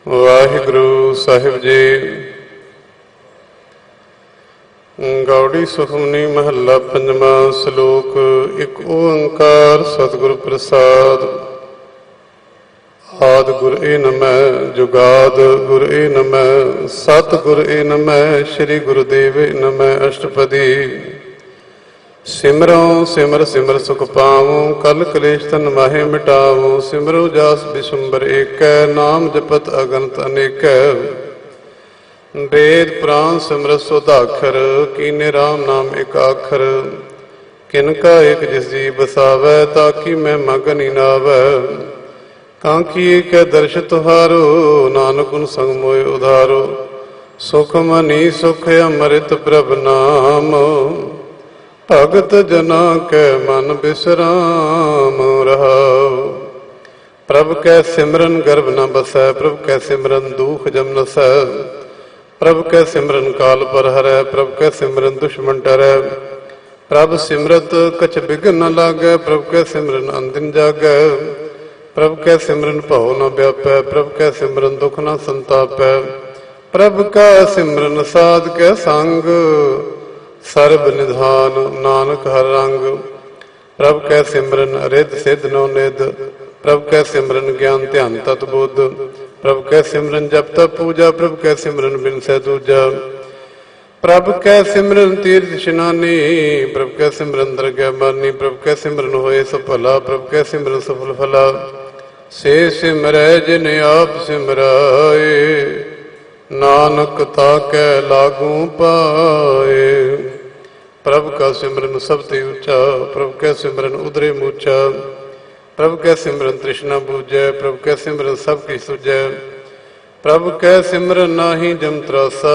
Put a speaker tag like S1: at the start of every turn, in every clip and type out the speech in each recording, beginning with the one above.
S1: ਵਾਹਿਗੁਰੂ ਸਾਹਿਬ ਜੀ। ਗੌੜੀ ਸੁਖਮਨੀ ਮਹੱਲਾ ਪੰਜਵਾਂ। ਸ਼ਲੋਕ। ਇੱਕ ਓੰਕਾਰ ਸਤਿਗੁਰ ਪ੍ਰਸਾਦ। ਆਦਿ ਗੁਰ ਏ ਨਮੈ, ਜੁਗਾਦ ਗੁਰ ਏ ਨਮੈ, ਸਤਿਗੁਰ ਏ ਨਮੈ, ਸ੍ਰੀ ਗੁਰੂਦੇਵ ਏ ਨਮੈ। ਅਸ਼ਟਪਦੀ। ਸਿਮਰੋ ਸਿਮਰ ਸਿਮਰ ਸੁਖ ਪਾਵੋ, ਕਲ ਕਲੇਸ਼ ਤਨ ਮਾਹੇ ਮਿਟਾਵੋ। ਸਿਮਰੋ ਜਾਸ ਬਿਸ਼ੰਬਰ ਏਕੈ, ਨਾਮ ਜਪਤ ਅਗਨਤ ਅਨੇਕੈ। ਵੇਦ ਪੁਰਾਨ ਸਿਮਰਤ ਸੁਧਾਖਰ, ਕੀਨੇ ਰਾਮ ਨਾਮ ਇਕ ਆਖਰ। ਕਿਨਕਾ ਇਕ ਜਿਸ ਜੀ ਬਸਾਵੈ, ਤਾਕੀ ਮੈਂ ਮਗਨ ਨੀ ਨਾਵੈ। ਕਾਂਖੀ ਕੈ ਦਰਸ਼ ਤੁਹਾਰੋ, ਨਾਨਕ ਗੁਣ ਸੰਗ ਮੋਇ ਉਧਾਰੋ। ਸੁਖ ਮਨੀ ਸੁਖ ਅੰਮ੍ਰਿਤ ਪ੍ਰਭ ਨਾਮ, ਭਗਤ ਜਨਾ ਕੈ ਮਨ ਬਿਸਰਾਮ ਰਹਾਉ। ਪ੍ਰਭ ਕੈ ਸਿਮਰਨ ਗਰਭ ਨ ਬਸੈ, ਪ੍ਰਭ ਕੈ ਸਿਮਰਨ ਦੂਖ ਜਮ ਨਸੈ। ਪ੍ਰਭ ਕੈ ਸਿਮਰਨ ਕਾਲ ਪਰ ਹਰੈ, ਪ੍ਰਭ ਕੈ ਸਿਮਰਨ ਦੁਸ਼ਮਨ ਟਰੈ। ਪ੍ਰਭ ਸਿਮਰਤ ਕਛ ਬਿਘਨ ਨ ਲਾਗੈ, ਪ੍ਰਭ ਕੈ ਸਿਮਰਨ ਅੰਦਿਨ ਜਾਗੈ। ਪ੍ਰਭ ਕੈ ਸਿਮਰਨ ਭਉ ਨ ਵਿਆਪੈ, ਪ੍ਰਭ ਕੈ ਸਿਮਰਨ ਦੁਖ ਨ ਸੰਤਾਪੈ। ਪ੍ਰਭ ਕੈ ਸਿਮਰਨ ਸਾਧ ਕੈ ਸੰਗ, ਸਰਬ ਨਿਧਾਨ ਨਾਨਕ ਹਰ ਰੰਗ। ਪ੍ਰਭ ਕੈ ਸਿਮਰਨ ਰਿੱਧ ਸਿੱਧ ਨੌ ਨਿਧ, ਪ੍ਰਭ ਕੈ ਸਿਮਰਨ ਗਿਆਨ ਧਿਆਨ ਤਤ ਬੁੱਧ। ਪ੍ਰਭ ਕੈ ਸਿਮਰਨ ਜਪ ਤਪ ਪੂਜਾ, ਪ੍ਰਭ ਕੈ ਸਿਮਰਨ ਬਿਨਸੈ ਦੂਜਾ। ਪ੍ਰਭ ਕੈ ਸਿਮਰਨ ਤੀਰਥ ਇਸ਼ਨਾਨੀ, ਪ੍ਰਭ ਕੈ ਸਿਮਰਨ ਦਰਗਹਿ ਮਾਨੀ। ਪ੍ਰਭ ਕੈ ਸਿਮਰਨ ਹੋਏ ਸਫਲਾ, ਪ੍ਰਭ ਕੈ ਸਿਮਰਨ ਸਫਲ ਫਲਾ। ਸੇ ਸਿਮਰੈ ਜਿਨ ਆਪ ਸਿਮਰਾਏ, ਨਾਨਕ ਤਾਕੈ ਲਾਗੂ ਪਾਏ। ਪ੍ਰਭ ਕਾ ਸਿਮਰਨ ਸਭ ਤੇ ਉੱਚਾ, ਪ੍ਰਭ ਕੈ ਸਿਮਰਨ ਉਦਰੇ ਮੂਚਾ। ਪ੍ਰਭ ਕੈ ਸਿਮਰਨ ਤ੍ਰਿਸ਼ਨਾ ਬੂਝੈ, ਪ੍ਰਭ ਕੈ ਸਿਮਰਨ ਸਭ ਕੀ ਸੁਝੈ। ਪ੍ਰਭ ਕੈ ਸਿਮਰਨ ਨਾਹੀ ਜਮ ਤਰਾਸਾ,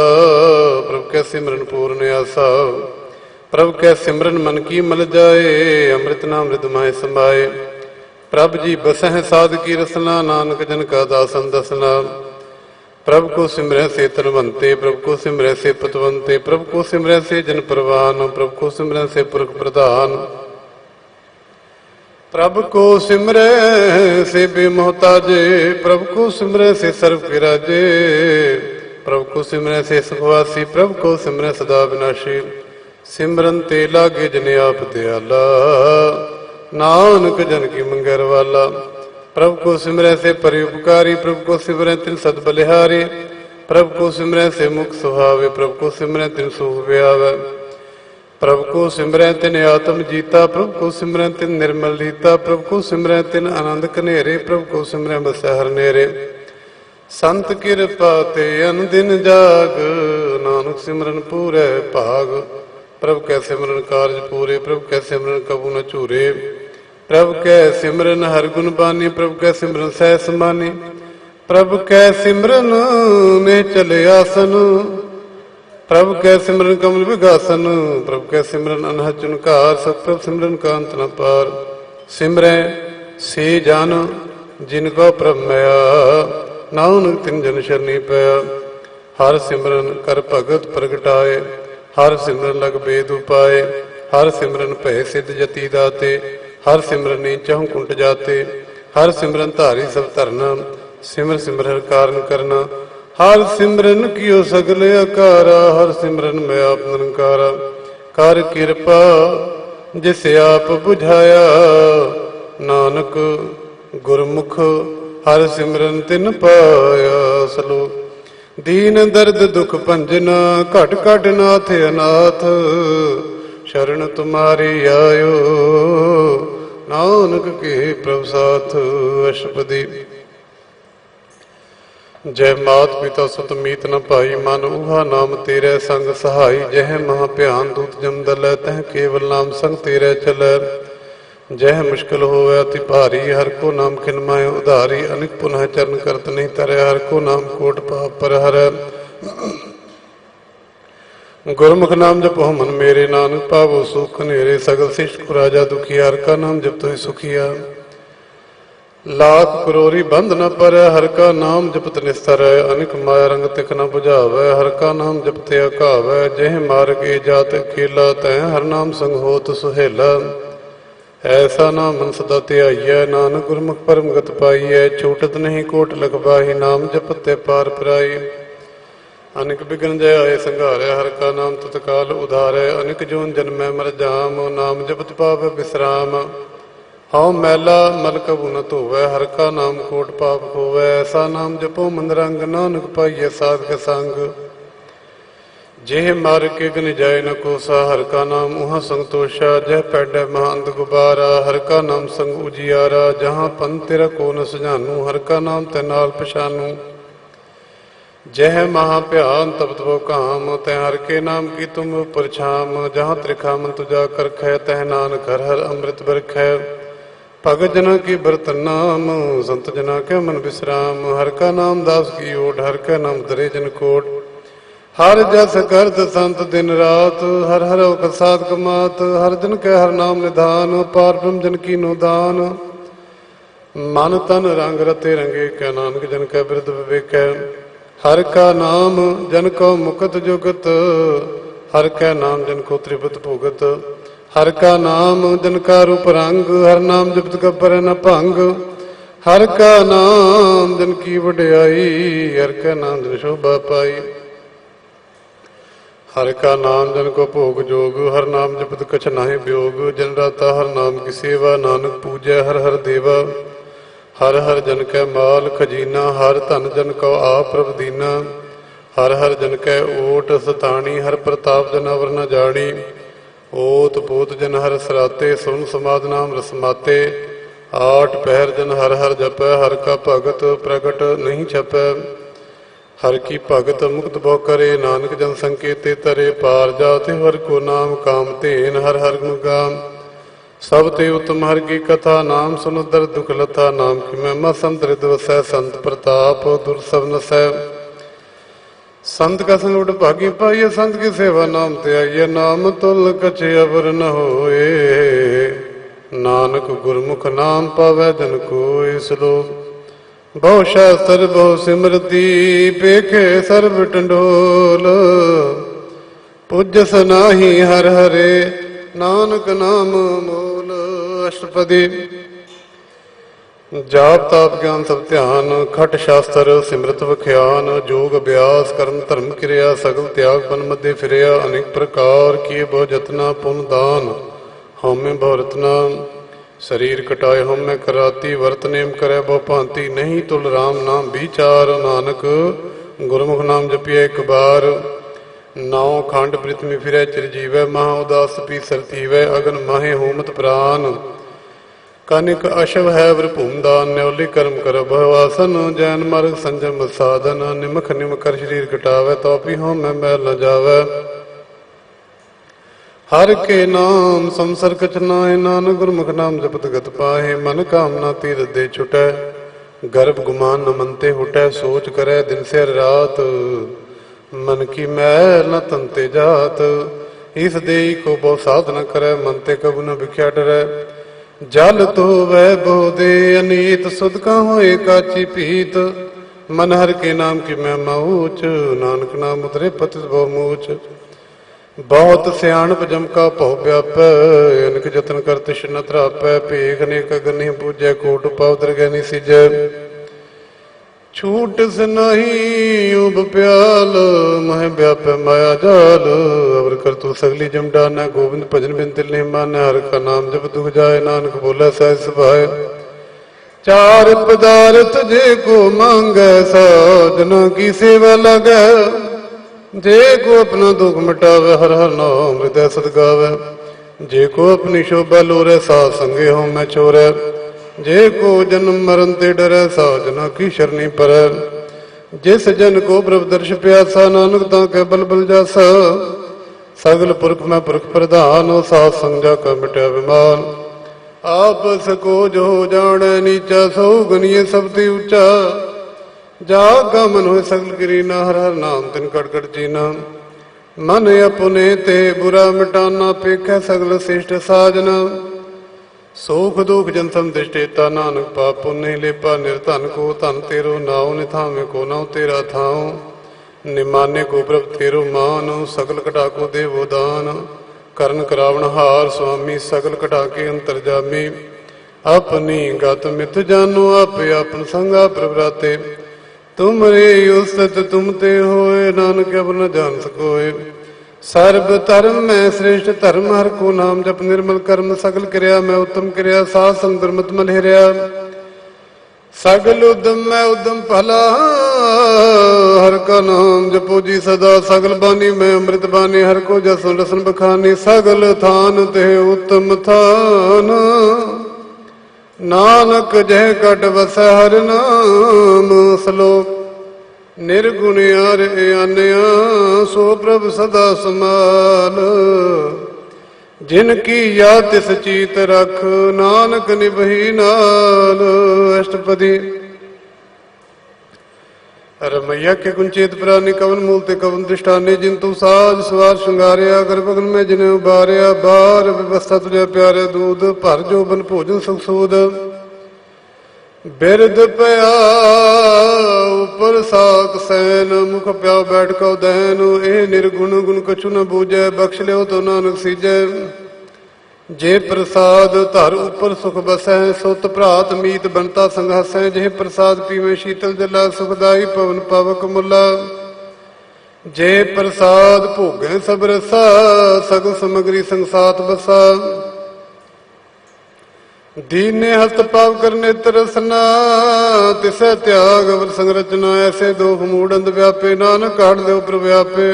S1: ਪ੍ਰਭ ਕੈ ਸਿਮਰਨ ਪੂਰਨ ਆਸਾ। ਪ੍ਰਭ ਕੈ ਸਿਮਰਨ ਮਨ ਕੀ ਮਲ ਜਾਏ, ਅੰਮ੍ਰਿਤ ਨਾਮ ਰਿਦ ਮਾਹਿ ਸਮਾਏ। ਪ੍ਰਭ ਜੀ ਬਸਹਿ ਸਾਧ ਕੀ ਰਸਨਾ, ਨਾਨਕ ਜਨ ਕਾ ਦਾਸਨ ਦਸਨਾ। ਪ੍ਰਭ ਕੋ ਸਿਮਰੈ ਸੇ ਤਨਵੰਤੇ, ਪ੍ਰਭ ਕੋ ਸਿਮਰੈ ਸੇ ਪਤਵੰਤੇ। ਪ੍ਰਭ ਕੋ ਸਿਮਰੈ ਸੇ ਜਨ ਪ੍ਰਵਾਨ, ਪ੍ਰਭ ਕੋ ਸਿਮਰੈ ਸੇ ਪੁਰਖ ਪ੍ਰਧਾਨ। ਪ੍ਰਭ ਕੋ ਸਿਮਰੈ ਸੇ ਬੇਮੋਹਤਾਜੇ, ਪ੍ਰਭ ਕੋ ਸਿਮਰੈ ਸੇ ਸਰਬ ਕੇ ਰਾਜੇ। ਪ੍ਰਭ ਕੋ ਸਿਮਰੈ ਸੇ ਸੁਖਵਾਸੀ, ਪ੍ਰਭ ਕੋ ਸਿਮਰੈ ਸਦਾ ਵਿਨਾਸ਼ੀ। ਸਿਮਰਨ ਤੇ ਲਾਗੇ ਜਨ ਆਪ ਦਿਆਲਾ, ਨਾਨਕ ਜਨ ਕੀ ਮੰਗੈ ਰਵਾਲਾ। ਪ੍ਰਭ ਕੋ ਸਿਮਰੈ ਸੇ ਪਰਿ ਉਪਕਾਰੀ, ਪ੍ਰਭ ਕੋ ਸਿਮਰੈ ਤਿਨ ਸਦ ਬਲਿਹਾਰੀ। ਪ੍ਰਭ ਕੋ ਸਿਮਰੈ ਸੇ ਮੁਖ ਸੁਹਾਵੇ, ਪ੍ਰਭ ਕੋ ਸਿਮਰੈ ਤਿਨ ਸੁਖ ਵਿਆਵੈ। ਪ੍ਰਭ ਕੋ ਸਿਮਰੈ ਤਿਨ ਆਤਮ ਜੀਤਾ, ਪ੍ਰਭ ਕੋ ਸਿਮਰੈ ਤਿਨ ਨਿਰਮਲ ਰੀਤਾ। ਪ੍ਰਭ ਕੋ ਸਿਮਰੈ ਤਿਨ ਆਨੰਦ ਕਨੇਰੇ, ਪ੍ਰਭ ਕੋ ਸਿਮਰੈ ਬਸੈ ਹਰ ਨੇਰੇ। ਸੰਤ ਕਿਰਪਾ ਤੇ ਅਨਦਿਨ ਜਾਗ, ਨਾਨਕ ਸਿਮਰਨ ਪੂਰੈ ਭਾਗ। ਪ੍ਰਭ ਕੈ ਸਿਮਰਨ ਕਾਰਜ ਪੂਰੇ, ਪ੍ਰਭ ਕੈ ਸਿਮਰਨ ਕਬੂ ਨ ਝੂਰੇ। ਪ੍ਰਭ ਕੈ ਸਿਮਰਨ ਹਰ ਗੁਣ ਬਾਨੀ, ਪ੍ਰਭ ਕੈ ਸਿਮਰਨ ਸਹਿ ਸਮਾਨੀ। ਪ੍ਰਭ ਕੈ ਸਿਮਰਨ ਨੇ ਚਲੇ ਆਸਨ, ਪ੍ਰਭ ਕੈ ਸਿਮਰਨ ਕਮਲ ਵਿਗਾਸਨ। ਪ੍ਰਭ ਕੈ ਸਿਮਰਨ ਅਨਹਦ ਚੁਨਕਾਰ, ਸਭ ਪ੍ਰਭ ਸਿਮਰਨ ਕਾ ਅੰਤ ਨ ਪਾਰ। ਸਿਮਰੈ ਸੇ ਜਨ ਜਿਨ ਕੋ ਪ੍ਰਭ ਮਿਆ, ਨਾਨਕ ਤਿਨ ਜਨ ਸ਼ਰਨੀ ਪਿਆ। ਹਰ ਸਿਮਰਨ ਕਰ ਭਗਤ ਪ੍ਰਗਟਾਏ, ਹਰ ਸਿਮਰਨ ਲਗ ਬੇਦ ਉਪਾਏ। ਹਰ ਸਿਮਰਨ ਭੈ ਸਿੱਧ ਜਤੀ ਦਾਤੇ, ਹਰ ਸਿਮਰਨ ਨੀਚਹੁ ਕੁੰਟ ਜਾਤੇ। ਹਰ ਸਿਮਰਨ ਧਾਰੀ ਸਭ ਧਰਨਾ, ਸਿਮਰ ਸਿਮਰ ਹਰ ਕਾਰਨ ਕਰਨਾ। ਹਰ ਸਿਮਰਨ ਕੀਓ ਸਗਲ ਆਕਾਰਾ, ਹਰ ਸਿਮਰਨ ਮੈਂ ਆਪ ਨਿਰੰਕਾਰਾ। ਕਰ ਕਿਰਪਾ ਜਿਸ ਆਪ ਬੁਝਾਇਆ, ਨਾਨਕ ਗੁਰਮੁਖ ਹਰ ਸਿਮਰਨ ਤਿਨ ਪਾਇਆ। ਸਲੋਕ। ਦੀਨ ਦਰਦ ਦੁਖ ਭੰਜਨਾ, ਘਟ ਘਟ ਨਾਥ ਅਨਾਥ। ਸ਼ਰਨ ਤੁਮਾਰੀ ਆਇਓ, ਨਾਨਕ ਕੇ ਪ੍ਰਭ ਸਾਥ। ਅਸ਼ਟਪਦੀ। ਜੈ ਮਾਤ ਪਿਤਾ ਸੁਤ ਮੀਤ ਨ ਭਾਈ, ਮਨ ਉਹਾ ਨਾਮ ਤੇਰੇ ਸੰਗ ਸਹਾਈ। ਜਹ ਮਹਾ ਭਿਆਨ ਦੂਤ ਜਮ ਦਲੈ, ਤਹ ਕੇਵਲ ਨਾਮ ਸੰਗ ਤੇਰੇ ਚਲੈ। ਜਹ ਮੁਸ਼ਕਿਲ ਹੋਵੈ ਅਤਿ ਭਾਰੀ, ਹਰ ਕੋ ਨਾਮ ਖਿਨ ਮਾਹਿ ਉਧਾਰੀ। ਅਨਿਕ ਪੁਨਹ ਚਰਨ ਕਰਤ ਨਹੀਂ ਤਰੈ, ਹਰ ਕੋ ਨਾਮ ਕੋਟ ਪਾਪ ਪਰ ਹਰੈ। ਗੁਰਮੁਖ ਨਾਮ ਜਪੋ ਮਨ ਮੇਰੇ, ਨਾਨਕ ਪਾਵੋ ਸੁਖ ਨੇਰੇ। ਸਗਲ ਸਿਸ਼ਟ ਕੋ ਰਾਜਾ ਦੁਖੀ, ਹਰ ਕਾ ਨਾਮ ਜਪਤਿ ਹੋਇ ਸੁਖੀਆ। ਲਾਖ ਕਰੋਰੀ ਬੰਧ ਨ ਪਰੈ, ਹਰ ਕਾ ਨਾਮ ਜਪਤ ਨਿਸਤਰੈ। ਅਨਿਕ ਮਾਇਆ ਰੰਗ ਤਿਖ ਨ ਬੁਝਾਵੈ, ਹਰ ਕਾ ਨਾਮ ਜਪਤੇ ਅਕਾਵੈ। ਜਿਹ ਮਾਰਗ ਏ ਜਾਤ ਅਕੇਲਾ, ਤੈ ਹਰ ਨਾਮ ਸੰਗ ਹੋਤ ਸੁਹੇਲਾ। ऐसा नाम मन सदा ध्याइयै, नानक गुरमुख परम गत पाइयै। छूटत नहीं कोट लखबाही, नाम जपते पार पराई। अनेक बिघन जय आए संघारै, हर का नाम तत्काल उधारै। अनेक जोन जन्मै मर जाम, नाम जपत पावै विश्राम। हौ मैला मल कबू न धोवै, हर का नाम कोट पाप खोवै। ऐसा नाम जपो मन रंग, नानक पाइयै साध के संग। जेह मार के गन जाय न कोसा, हर का नाम उहाँ संतोषा। जह पैडै महांत गुबारा, हर का नाम संग उजियारा। जहाँ पन तेरा को न सुझानू, हर का नाम तै नाल पछानू। जह महा भयान तब तबो काम, तै हर के नाम की तुम परछाम। जहाँ त्रिखा मन तुझा करखै, तह नानक हर हर अमृत बरखै। भगत जना की बरतन नाम, संत जना के मन विश्राम। हर का नाम दास की ओट, हर का नाम दरे जन कोट। हर जस करत संत दिन रात, हर हर साध कमात। हर जन के हर नाम निधान, पार ब्रह्म जन की नो दान। मन तन रंग रते रंगे, कै नानक जन कै बिरद विवेकै। हर का नाम जन को मुकत जुगत, हर कै नाम जन को त्रिपत भुगत। हर का नाम जन का रूप रंग, हर नाम जपत गब्बर न भंग। हर का नाम जन की वड्याई, हर का नाम जन शोभा पाई। हर का नाम जन को भोग जोग, हर नाम जपत कछ नाहि वियोग। जन राता हर नाम की सेवा, नानक पूजै हर हर देवा। हर हर जन कै माल खजीना, हर धन जन को आप प्रभ दीना। हर हर जन कै ओट सताणी, हर प्रताप जन अवर न जानी। ओत पोत जन हर सराते, सुन समाध नाम रसमाते। आठ पहर जन हर हर जपै, हर का भगत प्रगट नहीं छपै। हर की भगत मुक्त बहु करे, नानक जन संकेते तरे। पार जाते हर को नाम काम तेन, हर हर गुण गाम। सब ते उत्तम हर की कथा, नाम सुन दर दुख लथा। नाम की महिमा संत हृदय वसै, संत प्रताप दुर्सव नसै। संत का संग उठ भागी पाइय, संत की सेवा नाम ते आइय। नाम तुल कछ अवर न होए, नानक गुरमुख नाम पावै जन कोय। श्लोक बहु शास्त्र बहु सिमरती, पेखे सर्व टंडोल। पूजस नाही हर हरे, नानक नाम मूल। अष्टपदी जाप ताप ज्ञान सब ध्यान, खट शास्त्र सिमरत वख्यान। जोग अभ्यास कर्म धर्म क्रिया, सगल त्याग पन मध्य फिरया। अनेक प्रकार किए बहु जतना, पुन दान हमें बहु रतना। शरीर कटाए हमें कराती, वर्त नेम करे बहु भांति। नहीं तुल राम नाम विचार, नानक गुरमुख नाम जपिए एक बार। नाव खंड पृथ्वी फिरै चिरजीवै, महा उदास पीसर थीवै। अगन माहे होमत प्राण, कनिक अशव है वृभूम दान। न्योली कर्म कर भवासन, जैन मार्ग संजम साधन। निमख निम कर शरीर कटावै, तो भी होम में मैल न जावै। हर के नाम संसर कछ नाहि, नानक गुरमुख नाम जपत गत पाहे। मन कामना तीरथ दे छुटै, गर्भ गुमान न मनते हुटै। सोच करे दिन से रात, मन की मैल न तनते जात। इस देई को बहु साध न करे, मनते कबू न भिख्या डरै। जल तो वह बहु दे अनीत, सुध का होए काची पीत। मन हर के नाम की महिमा ऊच, नानक नाम उतरे पतित बहु मूच। बहुत सियाणप जम का भव व्यापै, अनक जतन कर तिश न त्रापै। भेख अनेक अगर नहीं पूजै, कोट पाव दरगह नहीं सिजै। छूट से नहीं उब प्याल, मह व्यापै माया जाल। अवर कर तू सगली जम डानै, गोविंद भजन बिन तिल नहीं मानै। हर का नाम जब दुख जाए, नानक बोले सहज सुभाए। चार पदार्थ जे को मांगै, साजना की सेवा लागै। जे को अपना दुख मिटावे, हर हर नाम हृदय सद गावे। जे को अपनी शोभा लोरे, साध संगे हो मैं छोरै। जे को जन्म मरण ते डरै, साजना की शरणी परै। जिस जन को प्रभ दर्श प्यासा, नानक ताके बल बल जासा। सगल पुरख में पुरख प्रधान, साध संग का मिटै विमान। आपस को जो जाने नीचा, सौ गनिए सब ते ऊंचा। जागा मन हो सगल गिरीना, हर हर नाम तिन कट कट जीना। मन अपने ते बुरा मिटाना, पेखै सगल श्रेष्ठ साजना। सुख दुख जन संदिष्टेता, नानक पाप पुण्य लेपा। निर्धन को धन तेरो नाव, निथावे को नाव तेरा थाव। निमाने को प्रभ तेरो मान, सकल कटा को देवो दान। ਕਰਨ ਕਰਾਵਣ ਹਾਰ ਸੁਆਮੀ ਸਗਲ ਕਟਾ ਕੇ ਅੰਤਰਜਾਮੀ ਆਪਣੀ ਗਤ ਮਿਤ ਜਾਨੋ ਆਪੇ ਆਪਨ ਸੰਗਾ ਪ੍ਰਭਰਾਤੇ ਤੁਮਰੇ ਉਸਤ ਤੁਮ ਤੇ ਹੋਏ ਨਾਨਕ ਅਬ ਨ ਜਾਣ ਸਕੋਏ ਸਰਬ ਧਰਮ ਮੈਂ श्रेष्ठ धर्म हर को नाम जप निर्मल कर्म सगल क्रिया मैं उत्तम क्रिया साध संग दुर्मत मल हिरिया सगल उद्यम मैं उद्यम भला हर का नाम जपो जी सदा सगल बानी मैं अमृत बानी हर को जसो रसन बखानी सगल थान ते उत्तम थान नानक जह कट वसै हर नाम श्लोक निर्गुण आन्या सो प्रभ सदा समाल जिनकी याद तिस चीत रख नानक निभही नाल। अष्टपदी रमैया के कुंचेत प्राणी कवन मूलते कवन दृष्टाने जिंतु साज सवार श्रृंगारिया गर्भगन में जिन्हें उबारिया बार व्यवस्था तुझे प्यारे दूध भर जो बन भोजन सुख सूद बिरद पया उपर साक सैन मुख प्या बैठ कौ दैन ए निर्गुण गुण कछु न बूझे बख्श लियो तो नानक सीजै जे प्रसाद धर उपर सुख बसै सुत भ्रात मीत बनता संग हसै जे प्रसाद पीवे शीतल जला सुखदाई पवन पावक मुला जे प्रसाद भोगै सब रसा सगल समग्री संसात बसा दीने हस्त पाव करने तरसना तिसै त्याग अवर संरचना ऐसे दोख मूडंद व्यापे नानक काढ़ दे उपर व्यापे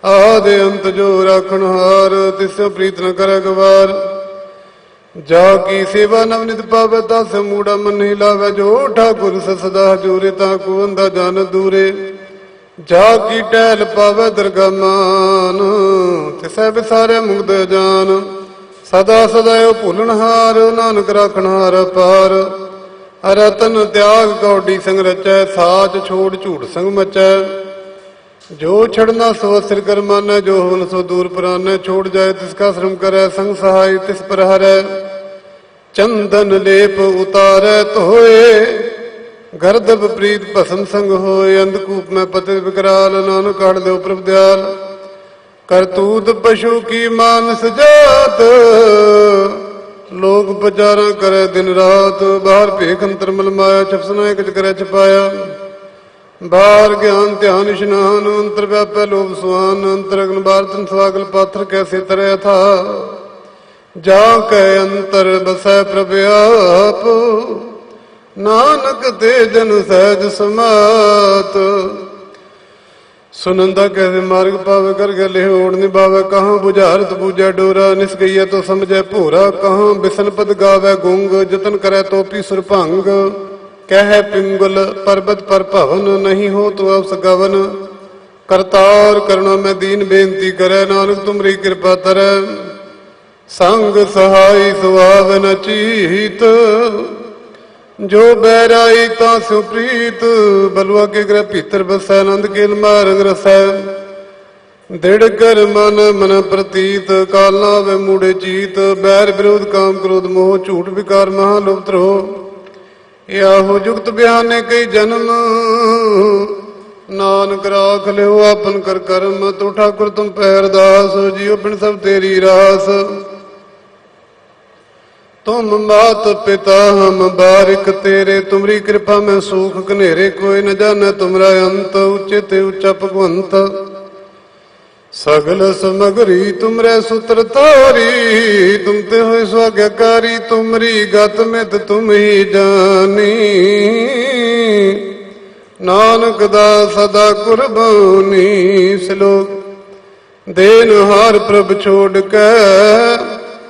S1: आदे अंत जो राखण हार तिसो प्रीत न करे गवार जाकी सेवा नवनित पावे तासे मूड़ा मन ही लावे जो ठाकुर सदा हजूरे ताको अंधा जान दूरे जाकी टहल पावे दरगा मान तिसै विसारे मुग्ध जान सदा सदैव भूलनहार नानक राखनहार पार रतन त्याग कौडी संग रचै साच छोड़ झूठ संग मचै जो छड़ना सो सिर कर मानै जो होन सो दूर पुरानै छोड़ जाए तिसका श्रम करे संग सहाय तिस पर हरै चंदन लेप उतारै धोए गर्दभ प्रीत भसम संग होए अंधकूप में पतित विकराल नानक काढ़ दे प्रभ दयाल करतूत पशु की मानस जात लोग बचारा करे दिन रात बाहर भेख अंतर मल माया छपसना कच करे छपाया बाहर ज्ञान ध्यान स्नान अंतर व्यापै लोभ सुहान अंतर अग्न बारतन स्वागल पात्र कैसे तरह था जा कै अंतर बसै प्रभ आप नानक ते जन सहज समात सुनंदा कैसे मार्ग पावे कर गले ओढ़ निभावे कहाँ बुझारत बूझे डोरा निस गई तो समझे भूरा कहाँ बिसन पद गावे गुंग जतन करे तोपी सुरभंग कह पिंगुल पर्वत पर भवन नहीं हो तो अब सगवन करतार करुणा में दीन बेनती करे नानक तुमरी कृपा तरै संग सहाय सुहाव न चीत जो बैराई तासु प्रीत बलुआ के ग्रह भीतर बसै आनंद के मारंग रसै दृढ़ कर मन मन प्रतीत कालना वे मूढ़े चीत बैर विरोध काम क्रोध मोह झूठ विकार महालुप्त हो याहो जुगत बयाने कई जन्म नानक राख लियो आपन कर कर्म तो ठाकुर तुम पैरदास जियो बिन सब तेरी रास तुम मात पिता हम बारिक तेरे तुमरी कृपा में सूख कनेरे कोई न जाने तुमरा अंत उचित उच्चा भगवंत सगल समगरी तुमरे सूत्र तारी तुम ते हो स्वाज्ञाकारी तुमरी गत में तुम ही जानी नानक दा सदा कुर्बानी श्लोक देन हार प्रभ छोड़ के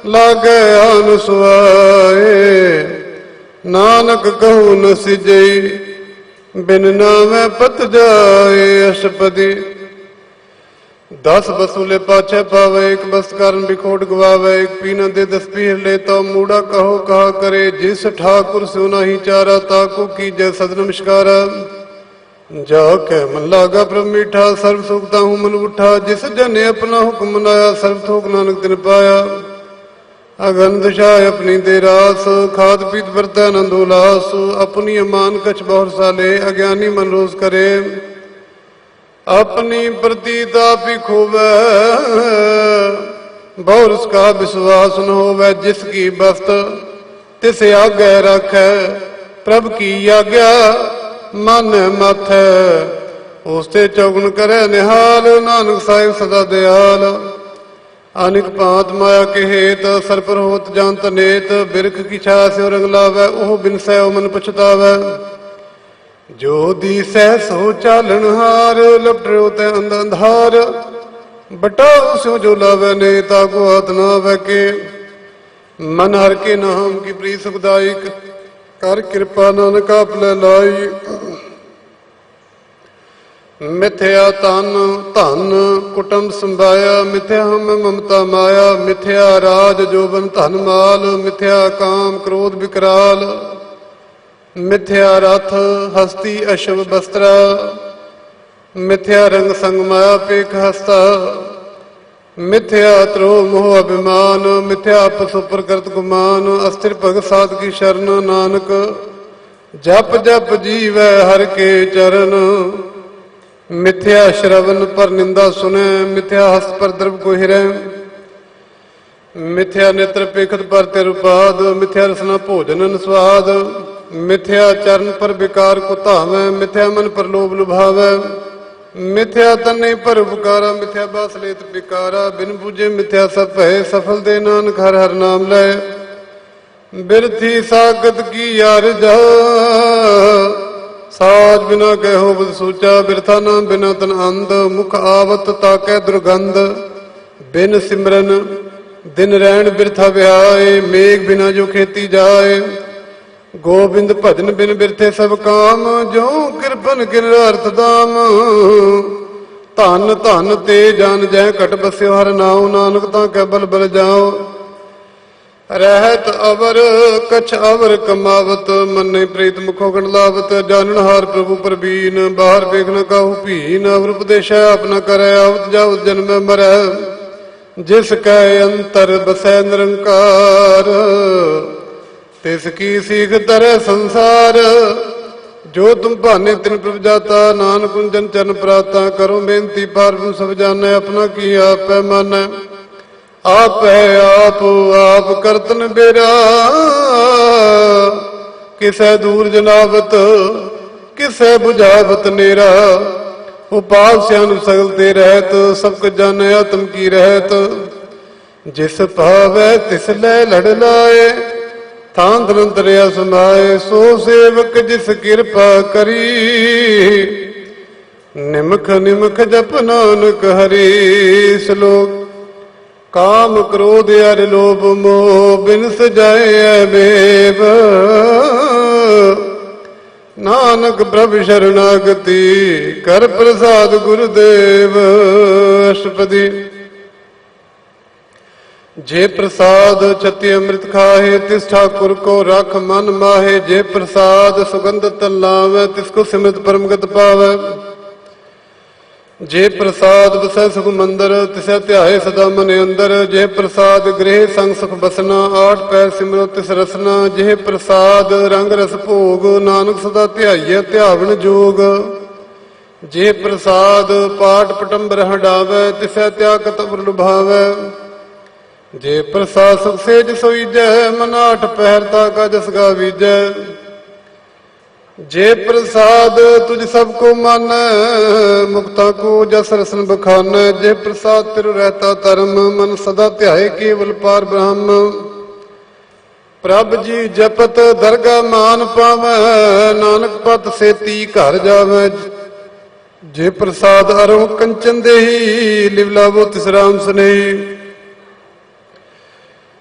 S1: लागे आन सुआए नानक कहू न सिजई बिन नामे पत जाए। अष्टपदी 10 वसूले पाछे पावे एक बस कारण बिखोट गवावे एक पीना दे 10 पीर ले तो मूड़ा कहो कहा करे जिस ठाकुर सो नहीं चारा ताकू की जय सद नमस्कारा जाके मन लागा प्रभ मीठा सर्व सुखता हूँ मन उठा जिस जन ने अपना हुक्म मनाया सर्व थोक नानक दिन पाया अगंध शाह अपनी दे रास खाद पीत बरतै आनंद उल्लास अपनी अमान कछ बहुर साले अज्ञानी मन रोज करे अपनी प्रतीत आप ही खोवे बहु उसका विश्वास न होवै, जिसकी बस्त तिस आगे रखै। प्रभ की आज्ञा मन माथै, उसते चौगुन करे निहाल। नानक साहिब सदा दयाल, अनेक भांत माया के हेत। सर पर होत जानत नेत, बिरख की छा स्यों रंग लावै। ओह बिनसै ओ मन पछतावै, जो दिसै सो चालन हार। लपटो तै अंध अंधार, बटाओ स्यों जो लावै। ने ताको हाथ ना आवै के, मन हर के नाम की प्रीत सुखदायक। कर कृपा नानक आपले लाई, मिथ्या तन धन कुटुंब संभाया। मिथ्या हम ममता माया, मिथ्या राज जोबन धन माल। मिथ्या काम क्रोध विकराल, मिथ्या रथ हस्ती अशुभ वस्त्र। मिथ्या रंग संग माया पेख हस्ता, मिथ्या त्रो मोह अभिमान। मिथ्या पशु प्रकृत गुमान, अस्थिर भगत साध की शरण। नानक जप जप जीवै हर के चरण। मिथ्या श्रवण पर निंदा सुने, मिथ्या हस्त पर द्रव को हिरै। मिथ्या नेत्र पेखत पर तिरुपाद, मिथ्या रसना भोजन स्वाद। मिथ्या चरण पर विकार को धावै, मिथ्या मन पर लोभ लुभावै। मिथ्या तने पर उपकारा, मिथ्या बास लेत पिकारा। बिन बूझे मिथ्या सब है, सफल दे नानक हर हर नाम लै। बिरथी सागत की यार जा, साज बिना कहो बद सूचा। बिरथा नाम बिना तन अंध, मुख आवत ताकै दुर्गंध। बिन सिमरन दिन रैन बिरथा ब्याए, मेघ बिना जो खेती जाए। गोबिंद भजन बिन बिरथे सब काम, जो कृपन किन अर्थ दाम। धन धन ते जान जै घट बस्यो हर नाउ। नानक ताकै बल बल जाओ, रहत अवर कछ अवर कमावत। मन्ने प्रीत मुखो गण लावत, जानन हार प्रभु परबीन। बाहर देखन काहू भीन, अवर उपदेश अपना करे। आवत जावत जन्म मरै, जिसकै अंतर बसै निरंकार। तिसकी सीख तरह संसार, जो तुम भाने तिन प्रभ जाता। नानक कुंजन चरण प्राता, करो बेनती पार सब जाने। अपना की आप मानै, आप है आप करतन बेरा। किसै दूर जनावत, किसै बुझावत नेरा। उपाव स्यान सगल ते रहत, सबक जाने आत्म की रहत। जिस भावै तिस लै लड़ लाए, थान धनंतरिया समाए। सो सेवक जिस कृपा करी, निमख निमख जप नानक हरि। श्लोक काम क्रोध अर लोभ मोह, बिन सजाए बेब। नानक प्रभु शरणागति, कर प्रसाद गुरुदेव। अष्टपदी। जे प्रसाद छति अमृत खाहे, तिस ठाकुर को रख मन माहे। जे प्रसाद सुगंध तन लावे, तिसको सिमरत परम गत पावे। जे प्रसाद बसै सुख मंदर, तिसै ध्याए सदा मन अंदर। जे प्रसाद गृह संग सुख बसना, आठ पैर सिमरो तिस रसना। जे प्रसाद रंग रस भोग, नानक सदा ध्याइए ध्यावन जोग। जे प्रसाद पाठ पटंबर हटावे, तिसै त्याग तवर लुभावे। जे प्रसाद सुख सेज सोईजै, मन आठ पहर ताका जस गावीजै। जे प्रसाद तुझ सबको मानै, मुक्ता को जस रसन बखानै। जे प्रसाद तिरु रहता धर्म, मन सदा ध्याए केवल पार ब्रह्म। प्रभ जी जपत दरगा मान पावै, नानक पत सेती घर जावै। जे प्रसाद अरो कंचन देही, लिव लावो तिस राम स्नेही।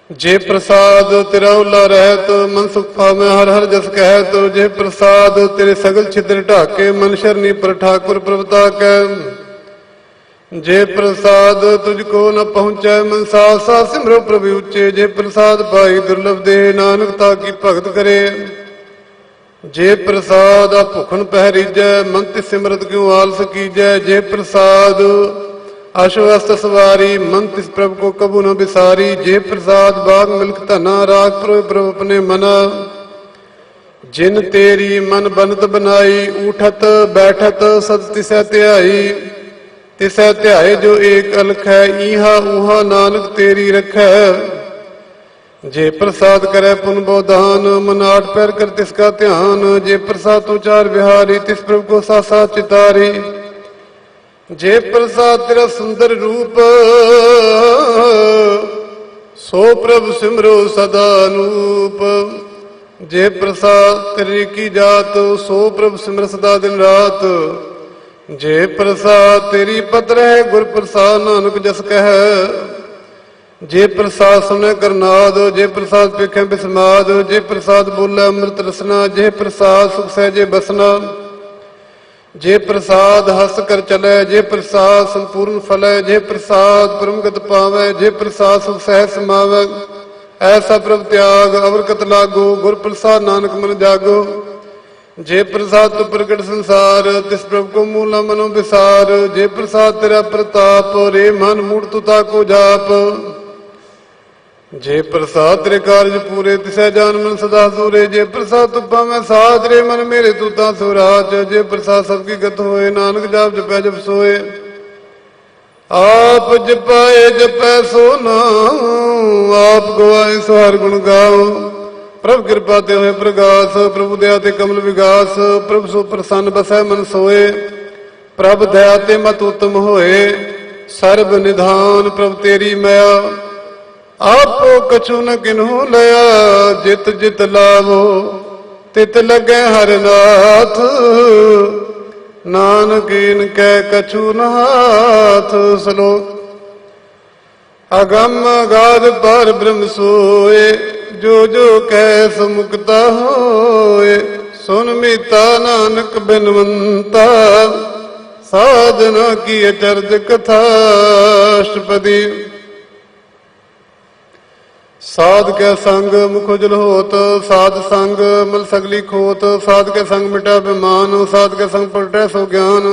S1: जे प्रसाद तेरा उला रहत, मन सुख पावे हर हर जस कहत। जे प्रसाद तेरे सगल छिद्र ढाके, मन शरणी पर ठाकुर प्रभुता कै। जे प्रसाद तुझको न पहुँचै, मन साथ साथ सिमरो प्रभु उच्चे। जे प्रसाद पाई दुर्लभ दे, नानक ताकी भगत करे। जे प्रसाद भुखन पहरीजै, मन तिस सिमरत क्यों आलस कीजै। जे प्रसाद अश्वस्त सवारी, मन तिस प्रभु को कबू न बिसारी। जे प्रसाद बाग मिल्क धना, राग प्रभु अपने मना। जिन तेरी मन बनत बनाई, उठत बैठत सत तिसै ध्याई। तिसै ध्याए जो एक अलख है, ईहा ऊहा नानक तेरी रखै। जे प्रसाद करे पुन बहुदान, मन आठ पैर कर तिसका ध्यान। जे प्रसाद तो चार बिहारी, तिस प्रभु को सासा चितारी। जे प्रसाद तेरा सुंदर रूप, सो प्रभु सिमरो सदा अनूप। जे प्रसाद तेरी की जात, सो प्रभु सिमर सदा दिन रात। जे प्रसाद तेरी पत्र है, गुर प्रसाद नानक जस कह। जे प्रसाद सुने करनाद, जे प्रसाद पेखे बिस्माद। जे प्रसाद बोले अमृत रसना, जे प्रसाद सुख सहजे बसना। जे प्रसाद हस कर चले, जे प्रसाद संपूर्ण फले। जे प्रसाद परमगत पावे, जे प्रसाद सुख सहज समावे। ऐसा प्रभ त्याग अवरकत लागो, गुर प्रसाद नानक मन जागो। जे प्रसाद तो प्रगट संसार, तिस प्रभु को मूला मनो विसार। जे प्रसाद तेरा प्रताप, रे मन मूड तुता को जाप। जे प्रसाद तेरे कार्य पूरे, तिसै जान मन सदा सूरे। जे प्रसाद तू पावै साज, रे मन मेरे तूता सुराज। जे प्रसाद सबकी गत होए, नानक जाप जपै जप सोए। आप जपाए जपै सो नाम, आप गवाए सो हर गुण गाओ। प्रभु कृपा ते होए प्रगास, प्रभु दया ते कमल विगास। प्रभु सो प्रसन्न बसै मन सोए, प्रभु दया ते मत उत्तम होए। सर्ब निधान प्रभु तेरी मया, आपो कछु न किन्हू लया। जित जित लावो तित लगे हर नाथ, नानक इनकै कछु न हाथ। श्लोक अगम अगाध पर ब्रह्म सोए, जो जो कह समुक्ता होए। सुन मीता नानक बिनवंता, साधना की अचरज कथा। अष्टपदी साध के संग मुख उजल होत, साध संग मल सगली खोत। साध के संग मिटा बेमान, साध के संग पलटै सो ज्ञान।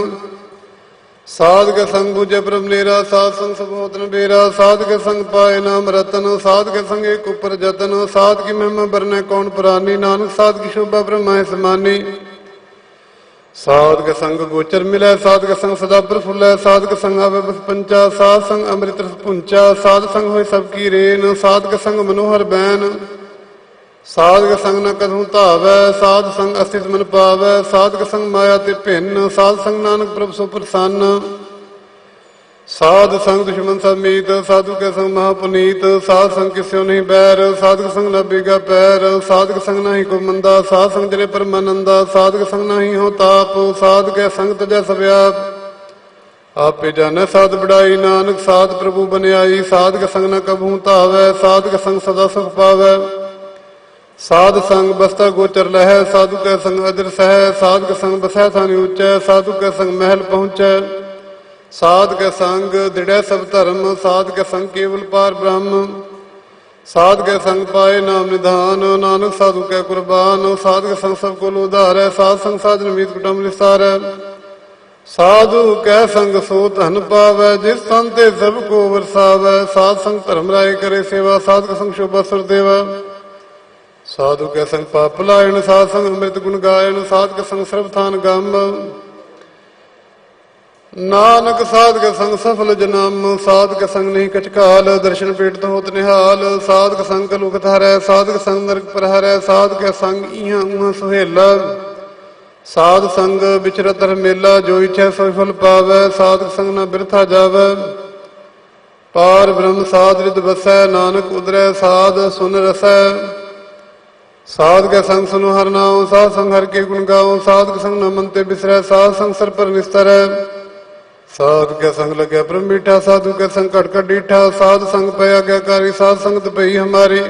S1: साध के संग बुझे ब्रह्म नेरा, साध संग सब होत न बेरा। साध के संग पाए नाम रतन, साध के संग एक ऊपर जतन। साध की महिमा बरने कौन पुरानी, नानक साध की शोभा ब्रह्मा है समानी। साध के संग गोचर मिलै, साध के संग सदा प्रफुल्लै। साध के संग आवे बस पंचा, साध संग अमृत रस पुंचा। साध संग होय सबकी रेन, साध के संग मनोहर बैन। साध के संग न करूं धावै, साध संग अस्तित मन पावै। साध के संग माया ते भिन्न, साध संग नानक प्रभु सो प्रसन्न। साध संग दुश्मन सब मीत, साधु के संग महापुनीत। साध संग किस्यो नहीं बैर, साध के संग न बिगा पैर। साध के संग नहीं को मंदा, साध संग जने परमानंदा। साध के संग नहीं हो ताप, साध के संग तजै सब व्याप। आपे जाने साध बढ़ाई, नानक साध प्रभु बनियाई। साध के संग न कबहू धावै, साध के संग सदा सुख पावै। साध संग बस्ता गोचर लहै, साधु के संग अजर सहै। साध के संग बसै थानी ऊंचै, साधु के संग महल पहुंचै। साध के संग दृढ़ सब धर्म, साध के संग केवल पार ब्रह्म। साध के संग पाए नाम निधान, नानक साधु के कुर्बान। साध के संग सबको लोधारै, साध संग साधन मीत कुटुंब निस्तारै। साधु कै संग सो धन पावै, जिस तन ते सबको वरसावै। साध संग धर्म राय करे सेवा, साध के संग शोभा सुर देवा। साधु के संग पाप पलायन, साध संग अमृत गुण गायन। साध के संग सर्व थान गम, नानक साध के संग सफल जन्म। साध के संग नहीं कचकाल, दर्शन पेट तो होत निहाल। साध के संग कलुगत हरै, साध के संग नरक पर हरै। साध के संग इहाँ उहाँ सुहेला, साध संग बिचरत हर मेला। जो इच्छा सो फल पावै, साध के संग न बिरथा जावै। पार ब्रह्म साध रिद बसै, नानक उदरै साध सुन रसै। साध के संग सुनो हर नाम, साध संग हर के गुण गाओ। साध के संग न मन ते बिसरै, साध संग सर पर निस्तरै। साध के संग लगे ब्रह्म मीठा, साधु के संग कटकट डीठा। साध संग पया आज्ञाकारी, साध संग तपई हमारी।